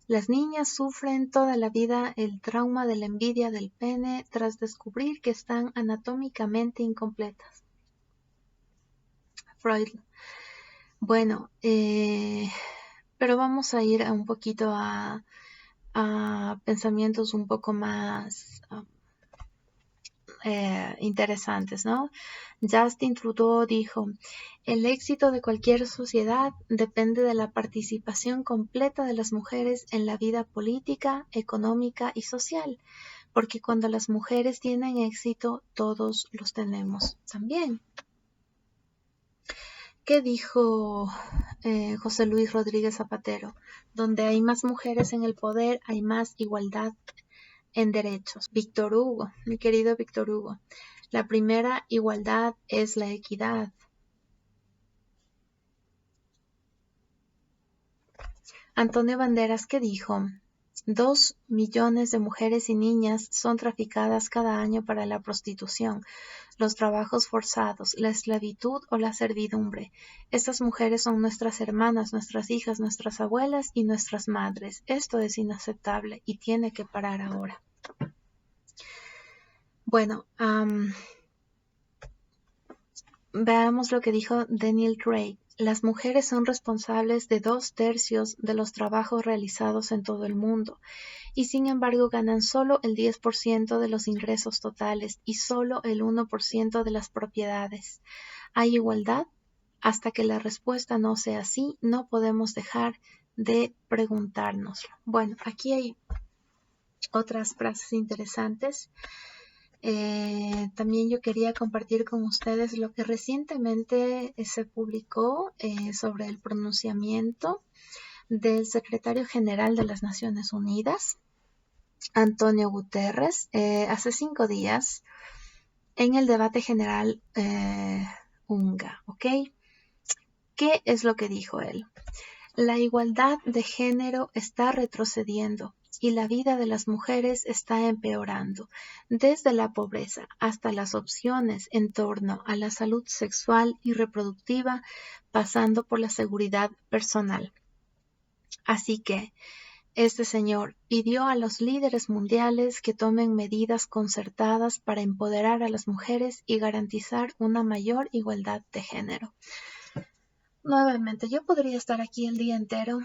Las niñas sufren toda la vida el trauma de la envidia del pene tras descubrir que están anatómicamente incompletas. Freud. Bueno, pero vamos a ir un poquito a pensamientos un poco más interesantes, ¿no? Justin Trudeau dijo: el éxito de cualquier sociedad depende de la participación completa de las mujeres en la vida política, económica y social, porque cuando las mujeres tienen éxito, todos los tenemos también. ¿Qué dijo José Luis Rodríguez Zapatero? Donde hay más mujeres en el poder, hay más igualdad en derechos. Víctor Hugo, mi querido Víctor Hugo, la primera igualdad es la equidad. Antonio Banderas, ¿qué dijo? 2 millones de mujeres y niñas son traficadas cada año para la prostitución, los trabajos forzados, la esclavitud o la servidumbre. Estas mujeres son nuestras hermanas, nuestras hijas, nuestras abuelas y nuestras madres. Esto es inaceptable y tiene que parar ahora. Bueno, veamos lo que dijo Daniel Craig. Las mujeres son responsables de 2/3 de los trabajos realizados en todo el mundo y sin embargo ganan solo el 10% de los ingresos totales y solo el 1% de las propiedades. ¿Hay igualdad? Hasta que la respuesta no sea así, no podemos dejar de preguntárnoslo. Bueno, aquí hay otras frases interesantes. También yo quería compartir con ustedes lo que recientemente se publicó sobre el pronunciamiento del secretario general de las Naciones Unidas, Antonio Guterres, hace 5 días en el debate general UNGA, ¿ok? ¿Qué es lo que dijo él? La igualdad de género está retrocediendo y la vida de las mujeres está empeorando, desde la pobreza hasta las opciones en torno a la salud sexual y reproductiva, pasando por la seguridad personal. Así que este señor pidió a los líderes mundiales que tomen medidas concertadas para empoderar a las mujeres y garantizar una mayor igualdad de género. Nuevamente, yo podría estar aquí el día entero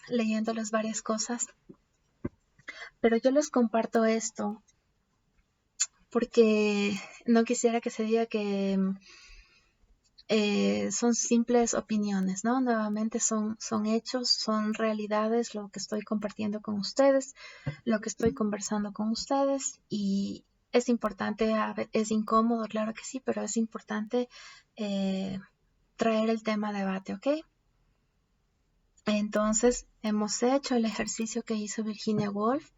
leyéndoles varias cosas, pero yo les comparto esto porque no quisiera que se diga que son simples opiniones, ¿no? Nuevamente son hechos, son realidades, lo que estoy compartiendo con ustedes, lo que estoy conversando con ustedes, y es importante, es incómodo, claro que sí, pero es importante traer el tema a debate, ¿ok? Entonces, hemos hecho el ejercicio que hizo Virginia Woolf,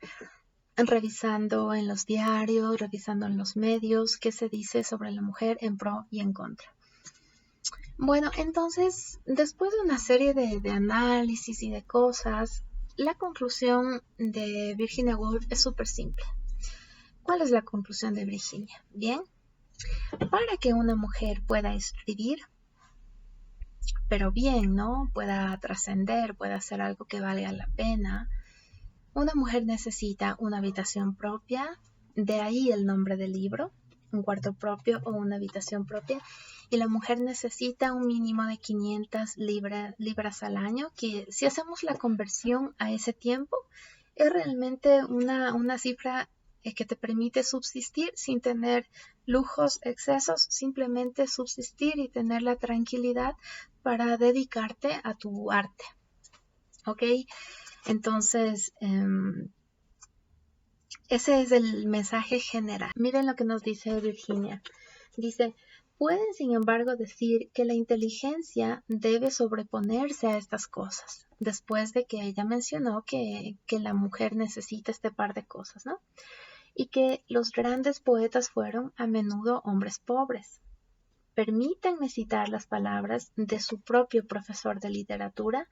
revisando en los diarios, revisando en los medios, qué se dice sobre la mujer en pro y en contra. Bueno, entonces, después de una serie de análisis y de cosas, la conclusión de Virginia Woolf es súper simple. ¿Cuál es la conclusión de Virginia? Bien, para que una mujer pueda escribir, pero bien, ¿no? Pueda trascender, pueda hacer algo que valga la pena, una mujer necesita una habitación propia, de ahí el nombre del libro, un cuarto propio o una habitación propia, y la mujer necesita un mínimo de 500 libras al año, que si hacemos la conversión a ese tiempo, es realmente una cifra que te permite subsistir sin tener lujos, excesos, simplemente subsistir y tener la tranquilidad para dedicarte a tu arte. ¿Ok? Entonces, ese es el mensaje general. Miren lo que nos dice Virginia. Dice, pueden sin embargo decir que la inteligencia debe sobreponerse a estas cosas, después de que ella mencionó que la mujer necesita este par de cosas, ¿no? Y que los grandes poetas fueron a menudo hombres pobres. Permítanme citar las palabras de su propio profesor de literatura,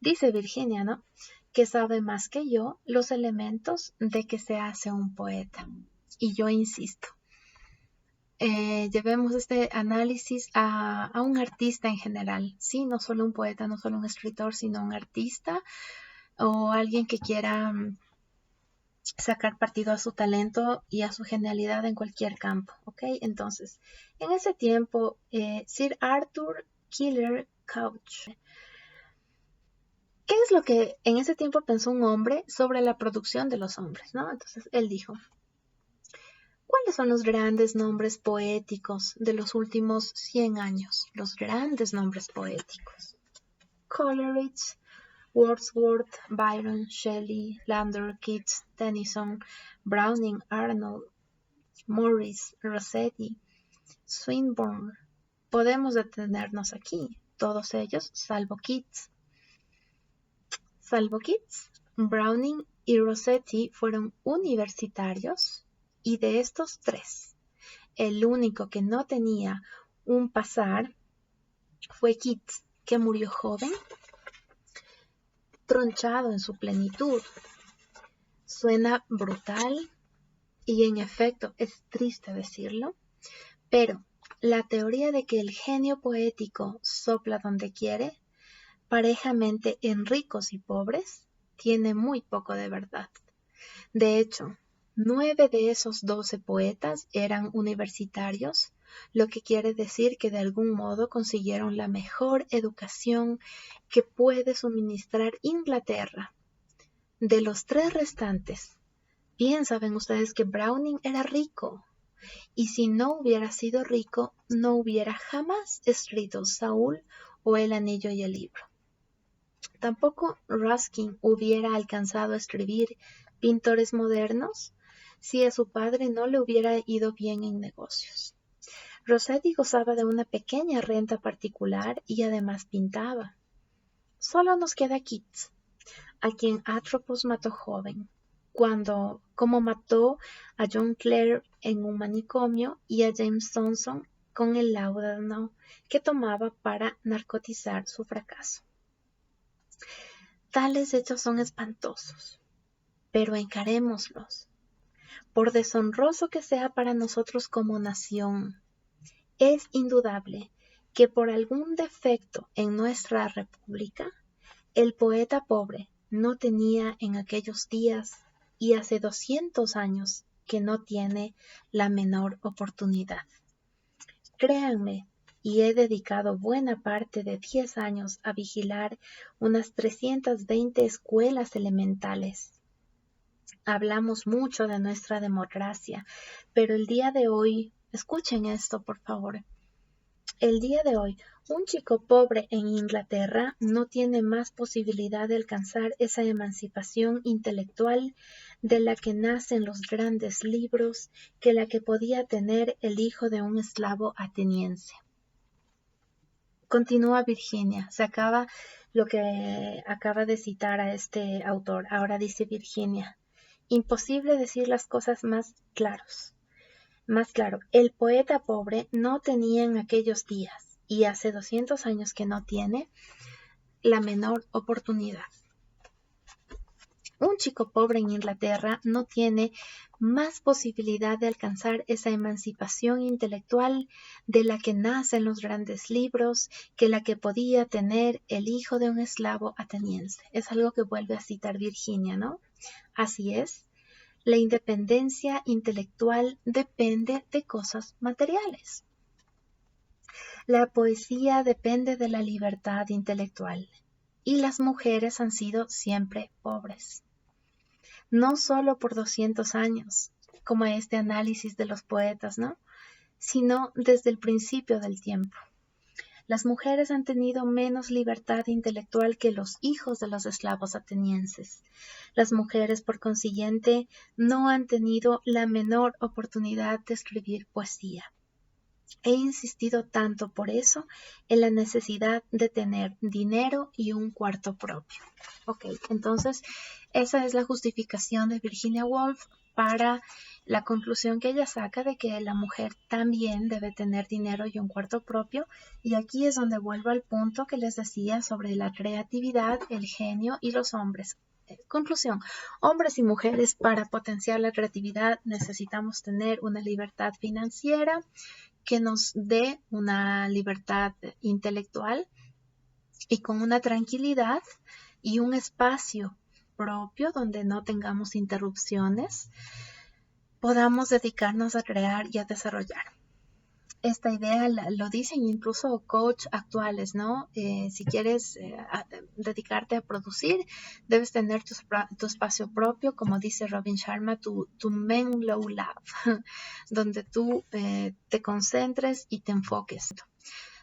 dice Virginia, ¿no? Que sabe más que yo los elementos de que se hace un poeta. Y yo insisto, llevemos este análisis a un artista en general, ¿sí? No solo un poeta, no solo un escritor, sino un artista o alguien que quiera sacar partido a su talento y a su genialidad en cualquier campo, ¿ok? Entonces, en ese tiempo, Sir Arthur Keeler Couch, ¿qué es lo que en ese tiempo pensó un hombre sobre la producción de los hombres, ¿no? Entonces, él dijo, ¿cuáles son los grandes nombres poéticos de los últimos 100 años? Los grandes nombres poéticos. Coleridge, Wordsworth, Byron, Shelley, Landor, Keats, Tennyson, Browning, Arnold, Morris, Rossetti, Swinburne. Podemos detenernos aquí, todos ellos salvo Keats. Salvo Keats, Browning y Rossetti fueron universitarios y de estos tres, el único que no tenía un pasar fue Keats, que murió joven, tronchado en su plenitud. Suena brutal y en efecto es triste decirlo, pero la teoría de que el genio poético sopla donde quiere, parejamente en ricos y pobres, tiene muy poco de verdad. De hecho, 9 de esos 12 poetas eran universitarios, lo que quiere decir que de algún modo consiguieron la mejor educación que puede suministrar Inglaterra. De los 3 restantes, bien saben ustedes que Browning era rico, y si no hubiera sido rico, no hubiera jamás escrito Saúl o El anillo y el libro. Tampoco Ruskin hubiera alcanzado a escribir Pintores modernos si a su padre no le hubiera ido bien en negocios. Rossetti gozaba de una pequeña renta particular y además pintaba. Solo nos queda Keats, a quien Atropos mató joven, como mató a John Clare en un manicomio y a James Thompson con el láudano que tomaba para narcotizar su fracaso. Tales hechos son espantosos, pero encarémoslos. Por deshonroso que sea para nosotros como nación, es indudable que por algún defecto en nuestra república, el poeta pobre no tenía en aquellos días y hace 200 años que no tiene la menor oportunidad. Créanme, y he dedicado buena parte de 10 años a vigilar unas 320 escuelas elementales. Hablamos mucho de nuestra democracia, pero el día de hoy, escuchen esto por favor, el día de hoy, un chico pobre en Inglaterra no tiene más posibilidad de alcanzar esa emancipación intelectual de la que nacen los grandes libros que la que podía tener el hijo de un esclavo ateniense. Continúa Virginia, se acaba lo que acaba de citar a este autor. Ahora dice Virginia, imposible decir las cosas más claro, el poeta pobre no tenía en aquellos días, y hace 200 años que no tiene, la menor oportunidad. un chico pobre en Inglaterra no tiene más posibilidad de alcanzar esa emancipación intelectual de la que nacen los grandes libros que la que podía tener el hijo de un esclavo ateniense. Es algo que vuelve a citar Virginia, ¿no? Así es, la independencia intelectual depende de cosas materiales. La poesía depende de la libertad intelectual y las mujeres han sido siempre pobres. No solo por 200 años, como este análisis de los poetas, ¿no? Sino desde el principio del tiempo. Las mujeres han tenido menos libertad intelectual que los hijos de los esclavos atenienses. Las mujeres, por consiguiente, no han tenido la menor oportunidad de escribir poesía. He insistido tanto por eso en la necesidad de tener dinero y un cuarto propio. Ok, entonces esa es la justificación de Virginia Woolf para la conclusión que ella saca de que la mujer también debe tener dinero y un cuarto propio. Y aquí es donde vuelvo al punto que les decía sobre la creatividad, el genio y los hombres. Conclusión, hombres y mujeres, para potenciar la creatividad necesitamos tener una libertad financiera que nos dé una libertad intelectual y con una tranquilidad y un espacio propio donde no tengamos interrupciones, podamos dedicarnos a crear y a desarrollar. Esta idea lo dicen incluso coach actuales, ¿no? Si quieres dedicarte a producir, debes tener tu espacio propio, como dice Robin Sharma, tu Menlo Lab, donde tú te concentres y te enfoques.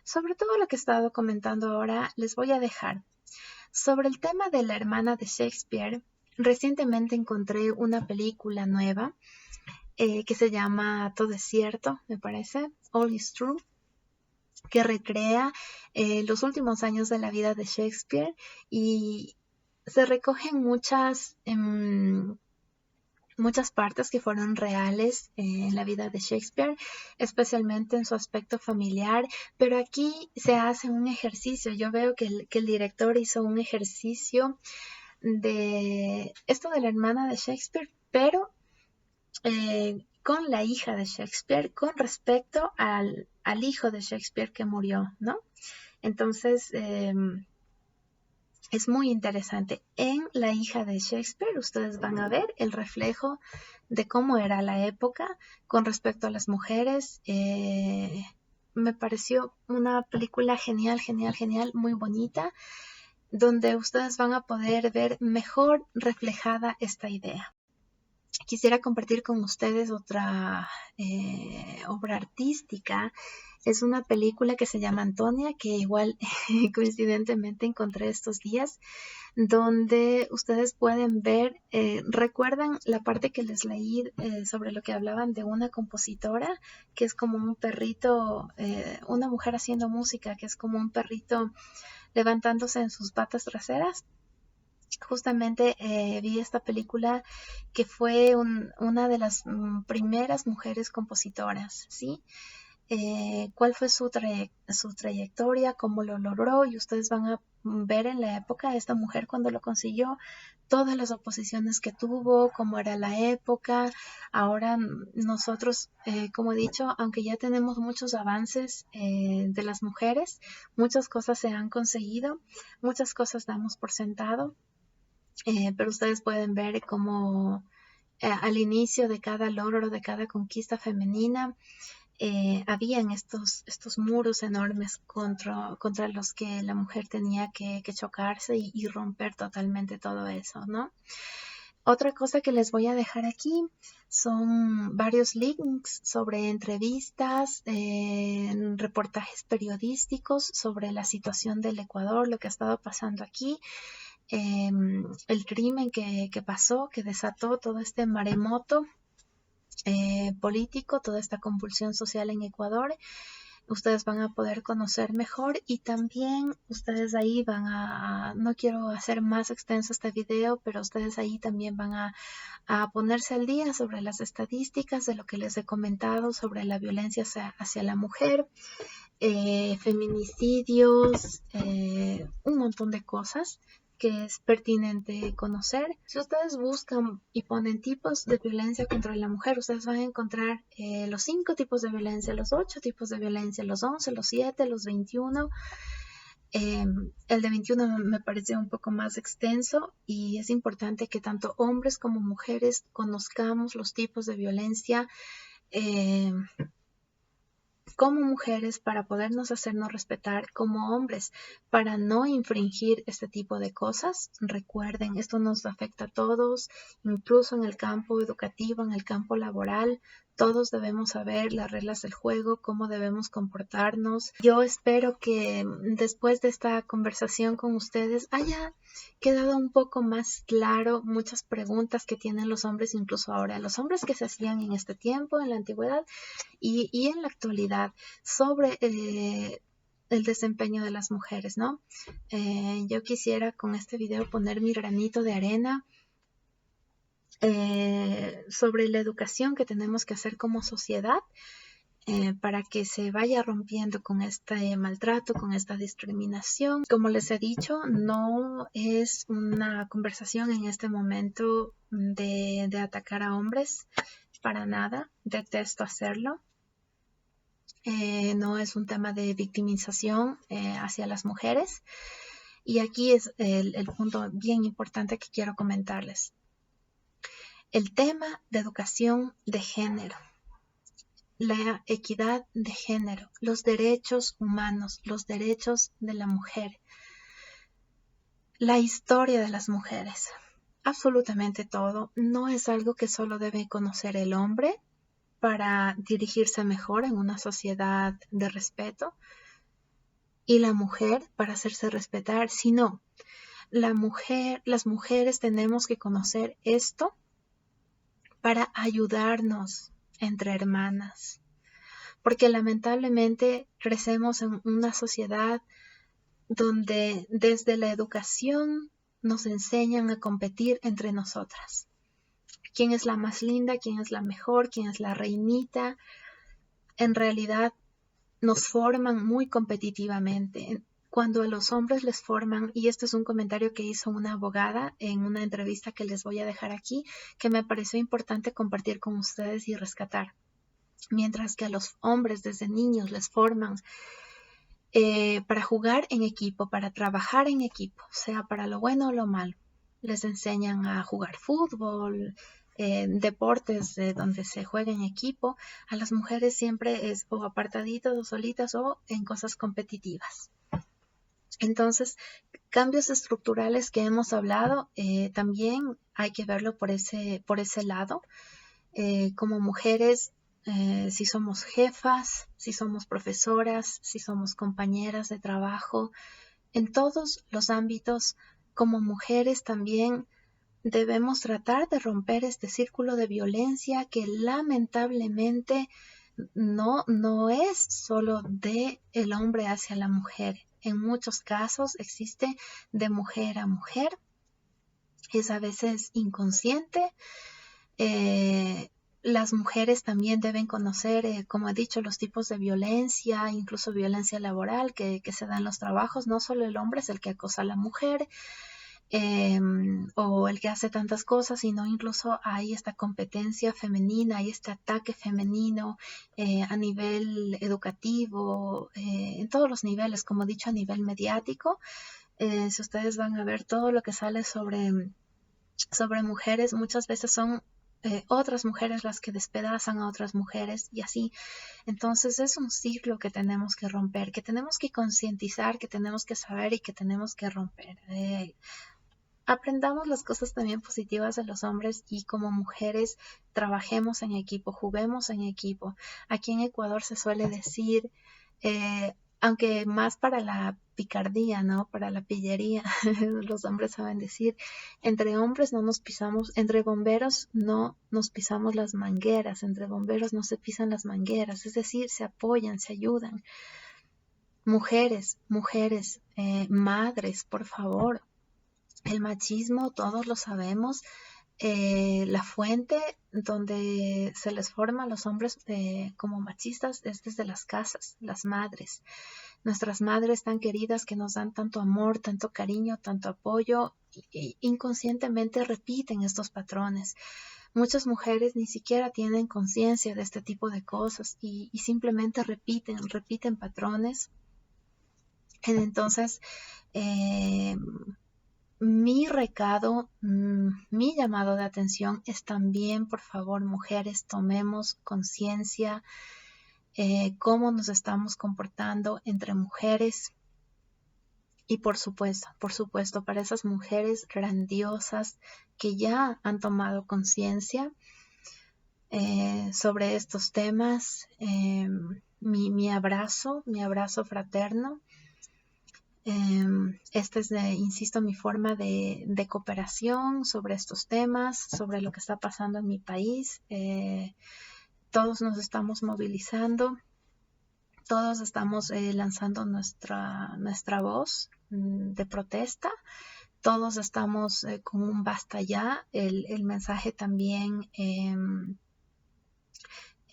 Sobre todo lo que he estado comentando ahora, les voy a dejar. Sobre el tema de la hermana de Shakespeare, recientemente encontré una película nueva que se llama Todo es cierto, me parece, All is True, que recrea los últimos años de la vida de Shakespeare y se recogen muchas partes que fueron reales en la vida de Shakespeare, especialmente en su aspecto familiar, pero aquí se hace un ejercicio. Yo veo que el director hizo un ejercicio de esto de la hermana de Shakespeare, pero con la hija de Shakespeare con respecto al hijo de Shakespeare que murió, ¿no? Entonces, es muy interesante. En la hija de Shakespeare ustedes van a ver el reflejo de cómo era la época con respecto a las mujeres. Me pareció una película genial, genial, genial, muy bonita, donde ustedes van a poder ver mejor reflejada esta idea. Quisiera compartir con ustedes otra obra artística. Es una película que se llama Antonia, que igual coincidentemente encontré estos días, donde ustedes pueden ver, recuerdan la parte que les leí sobre lo que hablaban de una compositora, que es como un perrito, una mujer haciendo música, que es como un perrito levantándose en sus patas traseras. Justamente vi esta película que fue una de las primeras mujeres compositoras, ¿sí? Cuál fue su trayectoria, cómo lo logró, y ustedes van a ver en la época esta mujer cuando lo consiguió, todas las oposiciones que tuvo, cómo era la época. Ahora nosotros, como he dicho, aunque ya tenemos muchos avances de las mujeres, muchas cosas se han conseguido, muchas cosas damos por sentado. Pero ustedes pueden ver cómo al inicio de cada logro, de cada conquista femenina, habían estos muros enormes contra los que la mujer tenía que chocarse y romper totalmente todo eso, ¿no? Otra cosa que les voy a dejar aquí son varios links sobre entrevistas, reportajes periodísticos sobre la situación del Ecuador, lo que ha estado pasando aquí. El crimen que pasó, que desató todo este maremoto político, toda esta convulsión social en Ecuador. Ustedes van a poder conocer mejor y también ustedes ahí no quiero hacer más extenso este video, pero ustedes ahí también van a ponerse al día sobre las estadísticas de lo que les he comentado sobre la violencia hacia la mujer, feminicidios, un montón de cosas que es pertinente conocer. Si ustedes buscan y ponen tipos de violencia contra la mujer, ustedes van a encontrar los 5 tipos de violencia, los 8 tipos de violencia, los 11, los 7, los 21. El de 21 me parece un poco más extenso y es importante que tanto hombres como mujeres conozcamos los tipos de violencia como mujeres para podernos hacernos respetar, como hombres para no infringir este tipo de cosas. Recuerden, esto nos afecta a todos, incluso en el campo educativo, en el campo laboral. Todos debemos saber las reglas del juego, cómo debemos comportarnos. Yo espero que después de esta conversación con ustedes haya quedado un poco más claro muchas preguntas que tienen los hombres, incluso ahora, los hombres que se hacían en este tiempo, en la antigüedad y en la actualidad, sobre el desempeño de las mujeres, ¿no? Yo quisiera con este video poner mi granito de arena sobre la educación que tenemos que hacer como sociedad para que se vaya rompiendo con este maltrato, con esta discriminación. Como les he dicho, no es una conversación en este momento de atacar a hombres, para nada, detesto hacerlo. No es un tema de victimización hacia las mujeres. Y aquí es el punto bien importante que quiero comentarles. El tema de educación de género, la equidad de género, los derechos humanos, los derechos de la mujer, la historia de las mujeres, absolutamente todo, no es algo que solo debe conocer el hombre para dirigirse mejor en una sociedad de respeto y la mujer para hacerse respetar, sino las mujeres tenemos que conocer esto para ayudarnos entre hermanas, porque lamentablemente crecemos en una sociedad donde desde la educación nos enseñan a competir entre nosotras. ¿Quién es la más linda? ¿Quién es la mejor? ¿Quién es la reinita? En realidad nos forman muy competitivamente. Cuando a los hombres les forman, y este es un comentario que hizo una abogada en una entrevista que les voy a dejar aquí, que me pareció importante compartir con ustedes y rescatar. Mientras que a los hombres desde niños les forman para jugar en equipo, para trabajar en equipo, sea para lo bueno o lo malo. Les enseñan a jugar fútbol, deportes donde se juega en equipo. A las mujeres siempre es o apartaditas o solitas o en cosas competitivas. Entonces, cambios estructurales que hemos hablado, también hay que verlo por ese lado. Como mujeres, si somos jefas, si somos profesoras, si somos compañeras de trabajo, en todos los ámbitos, como mujeres también debemos tratar de romper este círculo de violencia que lamentablemente no es solo de el hombre hacia la mujer. En muchos casos existe de mujer a mujer. Es a veces inconsciente. Las mujeres también deben conocer, como he dicho, los tipos de violencia, incluso violencia laboral que se da en los trabajos. No solo el hombre es el que acosa a la mujer o el que hace tantas cosas, sino incluso hay esta competencia femenina, hay este ataque femenino a nivel educativo, en todos los niveles, como he dicho, a nivel mediático. Si ustedes van a ver todo lo que sale sobre mujeres, muchas veces son otras mujeres las que despedazan a otras mujeres y así. Entonces es un ciclo que tenemos que romper, que tenemos que concientizar, que tenemos que saber y que tenemos que romper. Aprendamos las cosas también positivas de los hombres y como mujeres trabajemos en equipo, juguemos en equipo. Aquí en Ecuador se suele decir, aunque más para la picardía, ¿no? Para la pillería, los hombres saben decir, entre hombres no nos pisamos, entre bomberos no nos pisamos las mangueras, entre bomberos no se pisan las mangueras, es decir, se apoyan, se ayudan. Mujeres, madres, por favor. El machismo, todos lo sabemos, la fuente donde se les forma a los hombres como machistas es desde las casas, las madres. Nuestras madres tan queridas que nos dan tanto amor, tanto cariño, tanto apoyo, inconscientemente repiten estos patrones. Muchas mujeres ni siquiera tienen conciencia de este tipo de cosas y simplemente repiten patrones. Entonces, mi recado, mi llamado de atención es también, por favor, mujeres, tomemos conciencia cómo nos estamos comportando entre mujeres. Y por supuesto, para esas mujeres grandiosas que ya han tomado conciencia sobre estos temas, mi abrazo fraterno. Esta es, insisto, mi forma de cooperación sobre estos temas, sobre lo que está pasando en mi país. Todos nos estamos movilizando, todos estamos lanzando nuestra voz de protesta, todos estamos con un basta ya. El mensaje también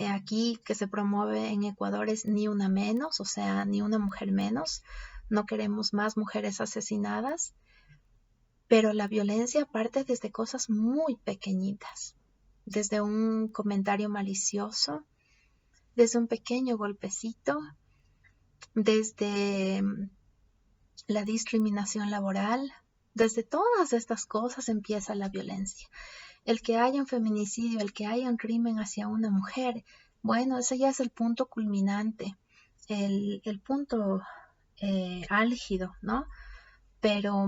aquí que se promueve en Ecuador es ni una menos, o sea, ni una mujer menos. No queremos más mujeres asesinadas, pero la violencia parte desde cosas muy pequeñitas, desde un comentario malicioso, desde un pequeño golpecito, desde la discriminación laboral. Desde todas estas cosas empieza la violencia. El que haya un feminicidio, el que haya un crimen hacia una mujer, bueno, ese ya es el punto culminante, el punto álgido, ¿no? Pero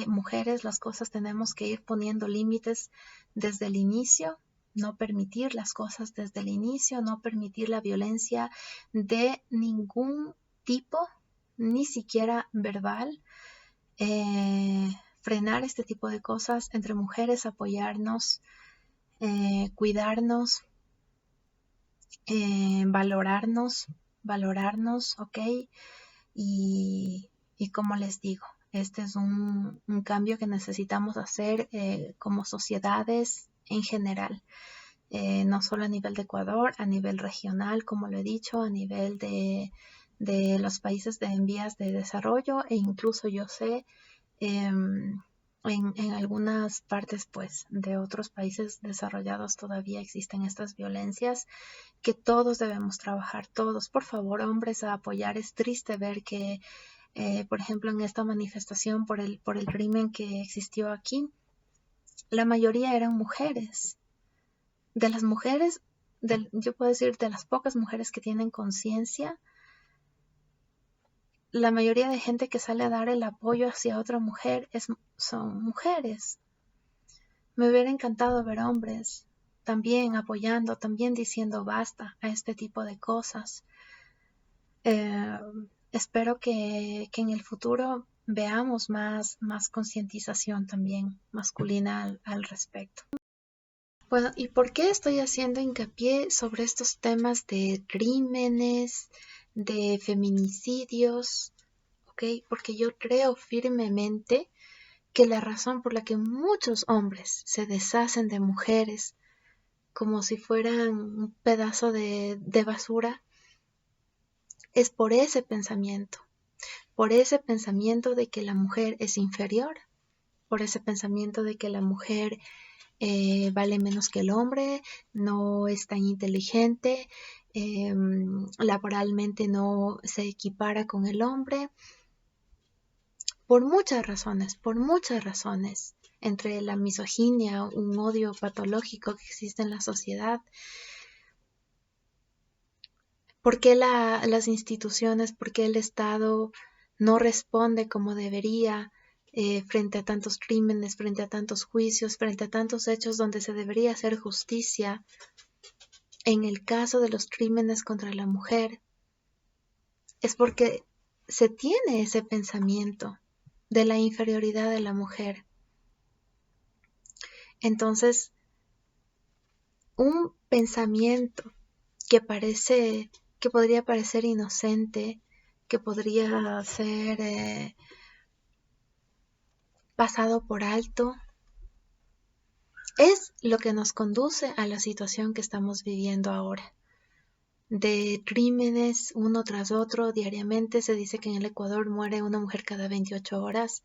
mujeres, las cosas tenemos que ir poniendo límites desde el inicio, no permitir las cosas desde el inicio, no permitir la violencia de ningún tipo, ni siquiera verbal, frenar este tipo de cosas entre mujeres, apoyarnos, cuidarnos, valorarnos, ¿ok? Y como les digo, este es un cambio que necesitamos hacer como sociedades en general, no solo a nivel de Ecuador, a nivel regional, como lo he dicho, a nivel de los países en vías de desarrollo, e incluso yo sé en algunas partes pues de otros países desarrollados todavía existen estas violencias que todos debemos trabajar, todos, por favor, hombres, a apoyar. Es triste ver que por ejemplo, en esta manifestación por el crimen que existió aquí, la mayoría eran mujeres. De las mujeres, yo puedo decir de las pocas mujeres que tienen conciencia, la mayoría de gente que sale a dar el apoyo hacia otra mujer son mujeres. Me hubiera encantado ver hombres también apoyando, también diciendo basta a este tipo de cosas. Espero que en el futuro veamos más concientización también masculina al respecto. Bueno, ¿y por qué estoy haciendo hincapié sobre estos temas de crímenes, de feminicidios? ¿Ok? Porque yo creo firmemente que la razón por la que muchos hombres se deshacen de mujeres como si fueran un pedazo de basura es por ese pensamiento de que la mujer es inferior, por ese pensamiento de que la mujer vale menos que el hombre, no es tan inteligente, laboralmente no se equipara con el hombre, por muchas razones, entre la misoginia, un odio patológico que existe en la sociedad. ¿Por qué las instituciones, por qué el Estado no responde como debería frente a tantos crímenes, frente a tantos juicios, frente a tantos hechos donde se debería hacer justicia? En el caso de los crímenes contra la mujer, es porque se tiene ese pensamiento de la inferioridad de la mujer. Entonces, un pensamiento que podría parecer inocente, que podría ser pasado por alto, es lo que nos conduce a la situación que estamos viviendo ahora. De crímenes uno tras otro diariamente. Se dice que en el Ecuador muere una mujer cada 28 horas.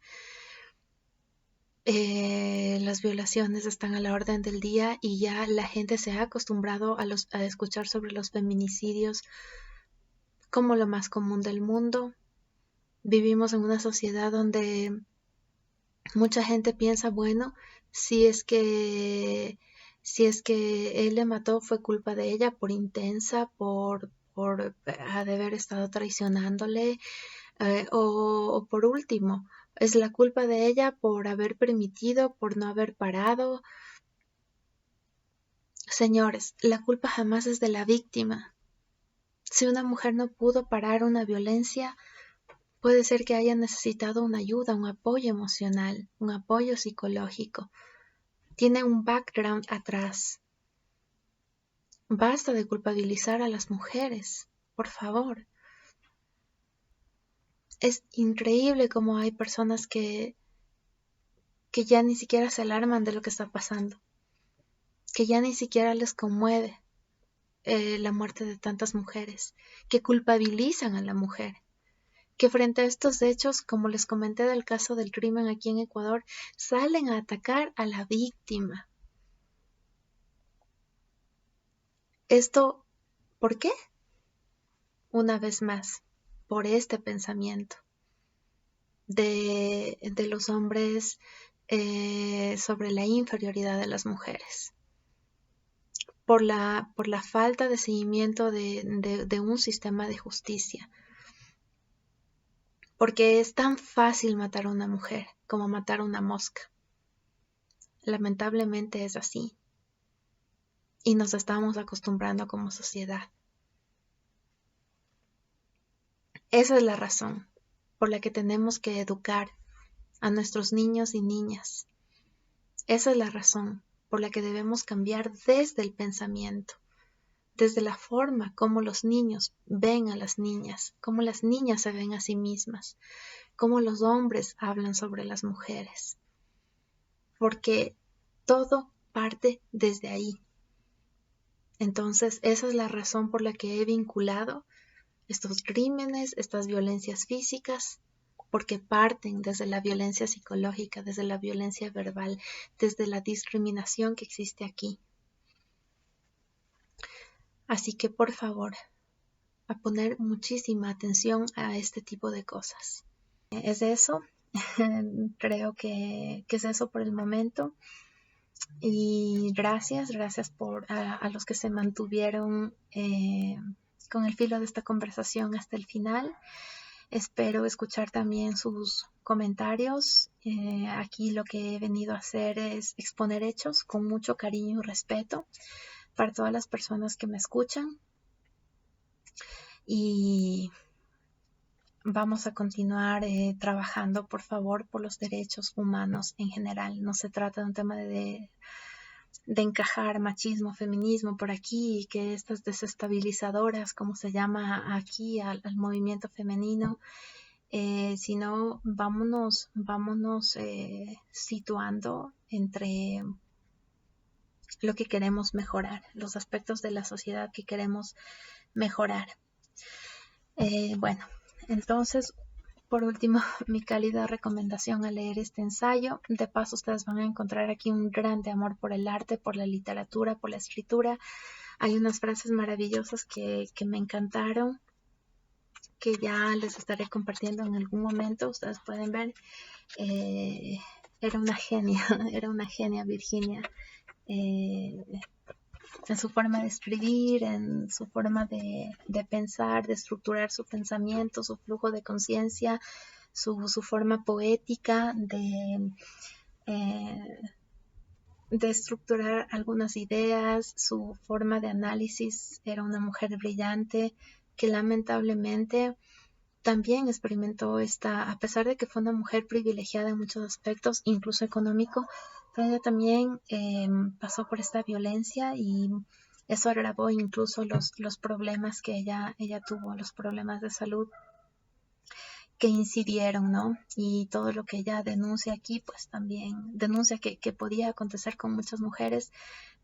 Las violaciones están a la orden del día y ya la gente se ha acostumbrado a escuchar sobre los feminicidios como lo más común del mundo. Vivimos en una sociedad donde mucha gente piensa, bueno, si es que él le mató fue culpa de ella por intensa, por ha de haber estado traicionándole, o por último, es la culpa de ella por haber permitido, por no haber parado. Señores, la culpa jamás es de la víctima. Si una mujer no pudo parar una violencia, puede ser que haya necesitado una ayuda, un apoyo emocional, un apoyo psicológico. Tiene un background atrás. Basta de culpabilizar a las mujeres, por favor. Es increíble cómo hay personas que ya ni siquiera se alarman de lo que está pasando, que ya ni siquiera les conmueve la muerte de tantas mujeres, que culpabilizan a la mujer, que frente a estos hechos, como les comenté del caso del crimen aquí en Ecuador, salen a atacar a la víctima. Esto, ¿por qué? Una vez más, por este pensamiento de los hombres sobre la inferioridad de las mujeres, por la falta de seguimiento de un sistema de justicia, porque es tan fácil matar a una mujer como matar a una mosca. Lamentablemente es así, y nos estamos acostumbrando como sociedad. Esa es la razón por la que tenemos que educar a nuestros niños y niñas. Esa es la razón por la que debemos cambiar desde el pensamiento, desde la forma como los niños ven a las niñas, cómo las niñas se ven a sí mismas, cómo los hombres hablan sobre las mujeres. Porque todo parte desde ahí. Entonces, esa es la razón por la que he vinculado estos crímenes, estas violencias físicas, porque parten desde la violencia psicológica, desde la violencia verbal, desde la discriminación que existe aquí. Así que por favor, a poner muchísima atención a este tipo de cosas. Es eso, creo que es eso por el momento. Y gracias a los que se mantuvieron con el filo de esta conversación hasta el final. Espero escuchar también sus comentarios. Aquí lo que he venido a hacer es exponer hechos con mucho cariño y respeto para todas las personas que me escuchan. Y vamos a continuar trabajando, por favor, por los derechos humanos en general. No se trata de un tema de encajar machismo, feminismo por aquí y que estas desestabilizadoras, como se llama aquí al movimiento femenino, sino vámonos situando entre lo que queremos mejorar, los aspectos de la sociedad que queremos mejorar. Bueno, entonces, por último, mi cálida recomendación a leer este ensayo. De paso, ustedes van a encontrar aquí un grande amor por el arte, por la literatura, por la escritura. Hay unas frases maravillosas que me encantaron, que ya les estaré compartiendo en algún momento. Ustedes pueden ver. Era una genia Virginia, en su forma de escribir, en su forma de pensar, de estructurar su pensamiento, su flujo de conciencia, su forma poética de estructurar algunas ideas, su forma de análisis. Era una mujer brillante que lamentablemente también experimentó a pesar de que fue una mujer privilegiada en muchos aspectos, incluso económico, pero ella también pasó por esta violencia y eso agravó incluso los problemas que ella tuvo, los problemas de salud. que incidieron, ¿no? Y todo lo que ella denuncia aquí, pues también denuncia que podía acontecer con muchas mujeres,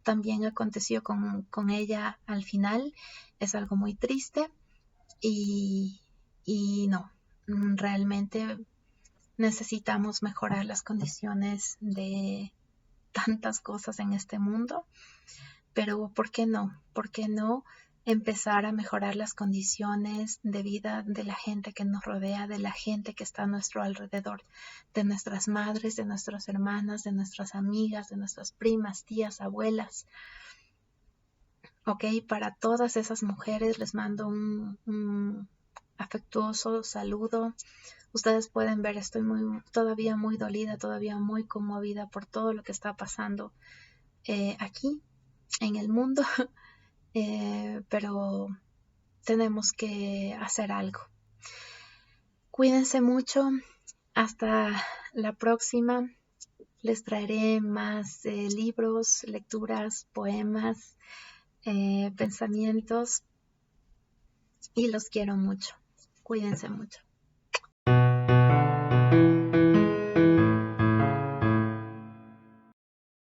también aconteció con ella al final. Es algo muy triste y, y no, realmente necesitamos mejorar las condiciones de tantas cosas en este mundo, pero ¿por qué no? ¿Por qué no empezar a mejorar las condiciones de vida de la gente que nos rodea, de la gente que está a nuestro alrededor, de nuestras madres, de nuestras hermanas, de nuestras amigas, de nuestras primas, tías, abuelas? Ok, para todas esas mujeres les mando un afectuoso saludo. Ustedes pueden ver, estoy todavía muy dolida, todavía muy conmovida por todo lo que está pasando aquí en el mundo, pero tenemos que hacer algo. Cuídense mucho, hasta la próxima. Les traeré más libros, lecturas, poemas, pensamientos, y los quiero mucho. Cuídense mucho.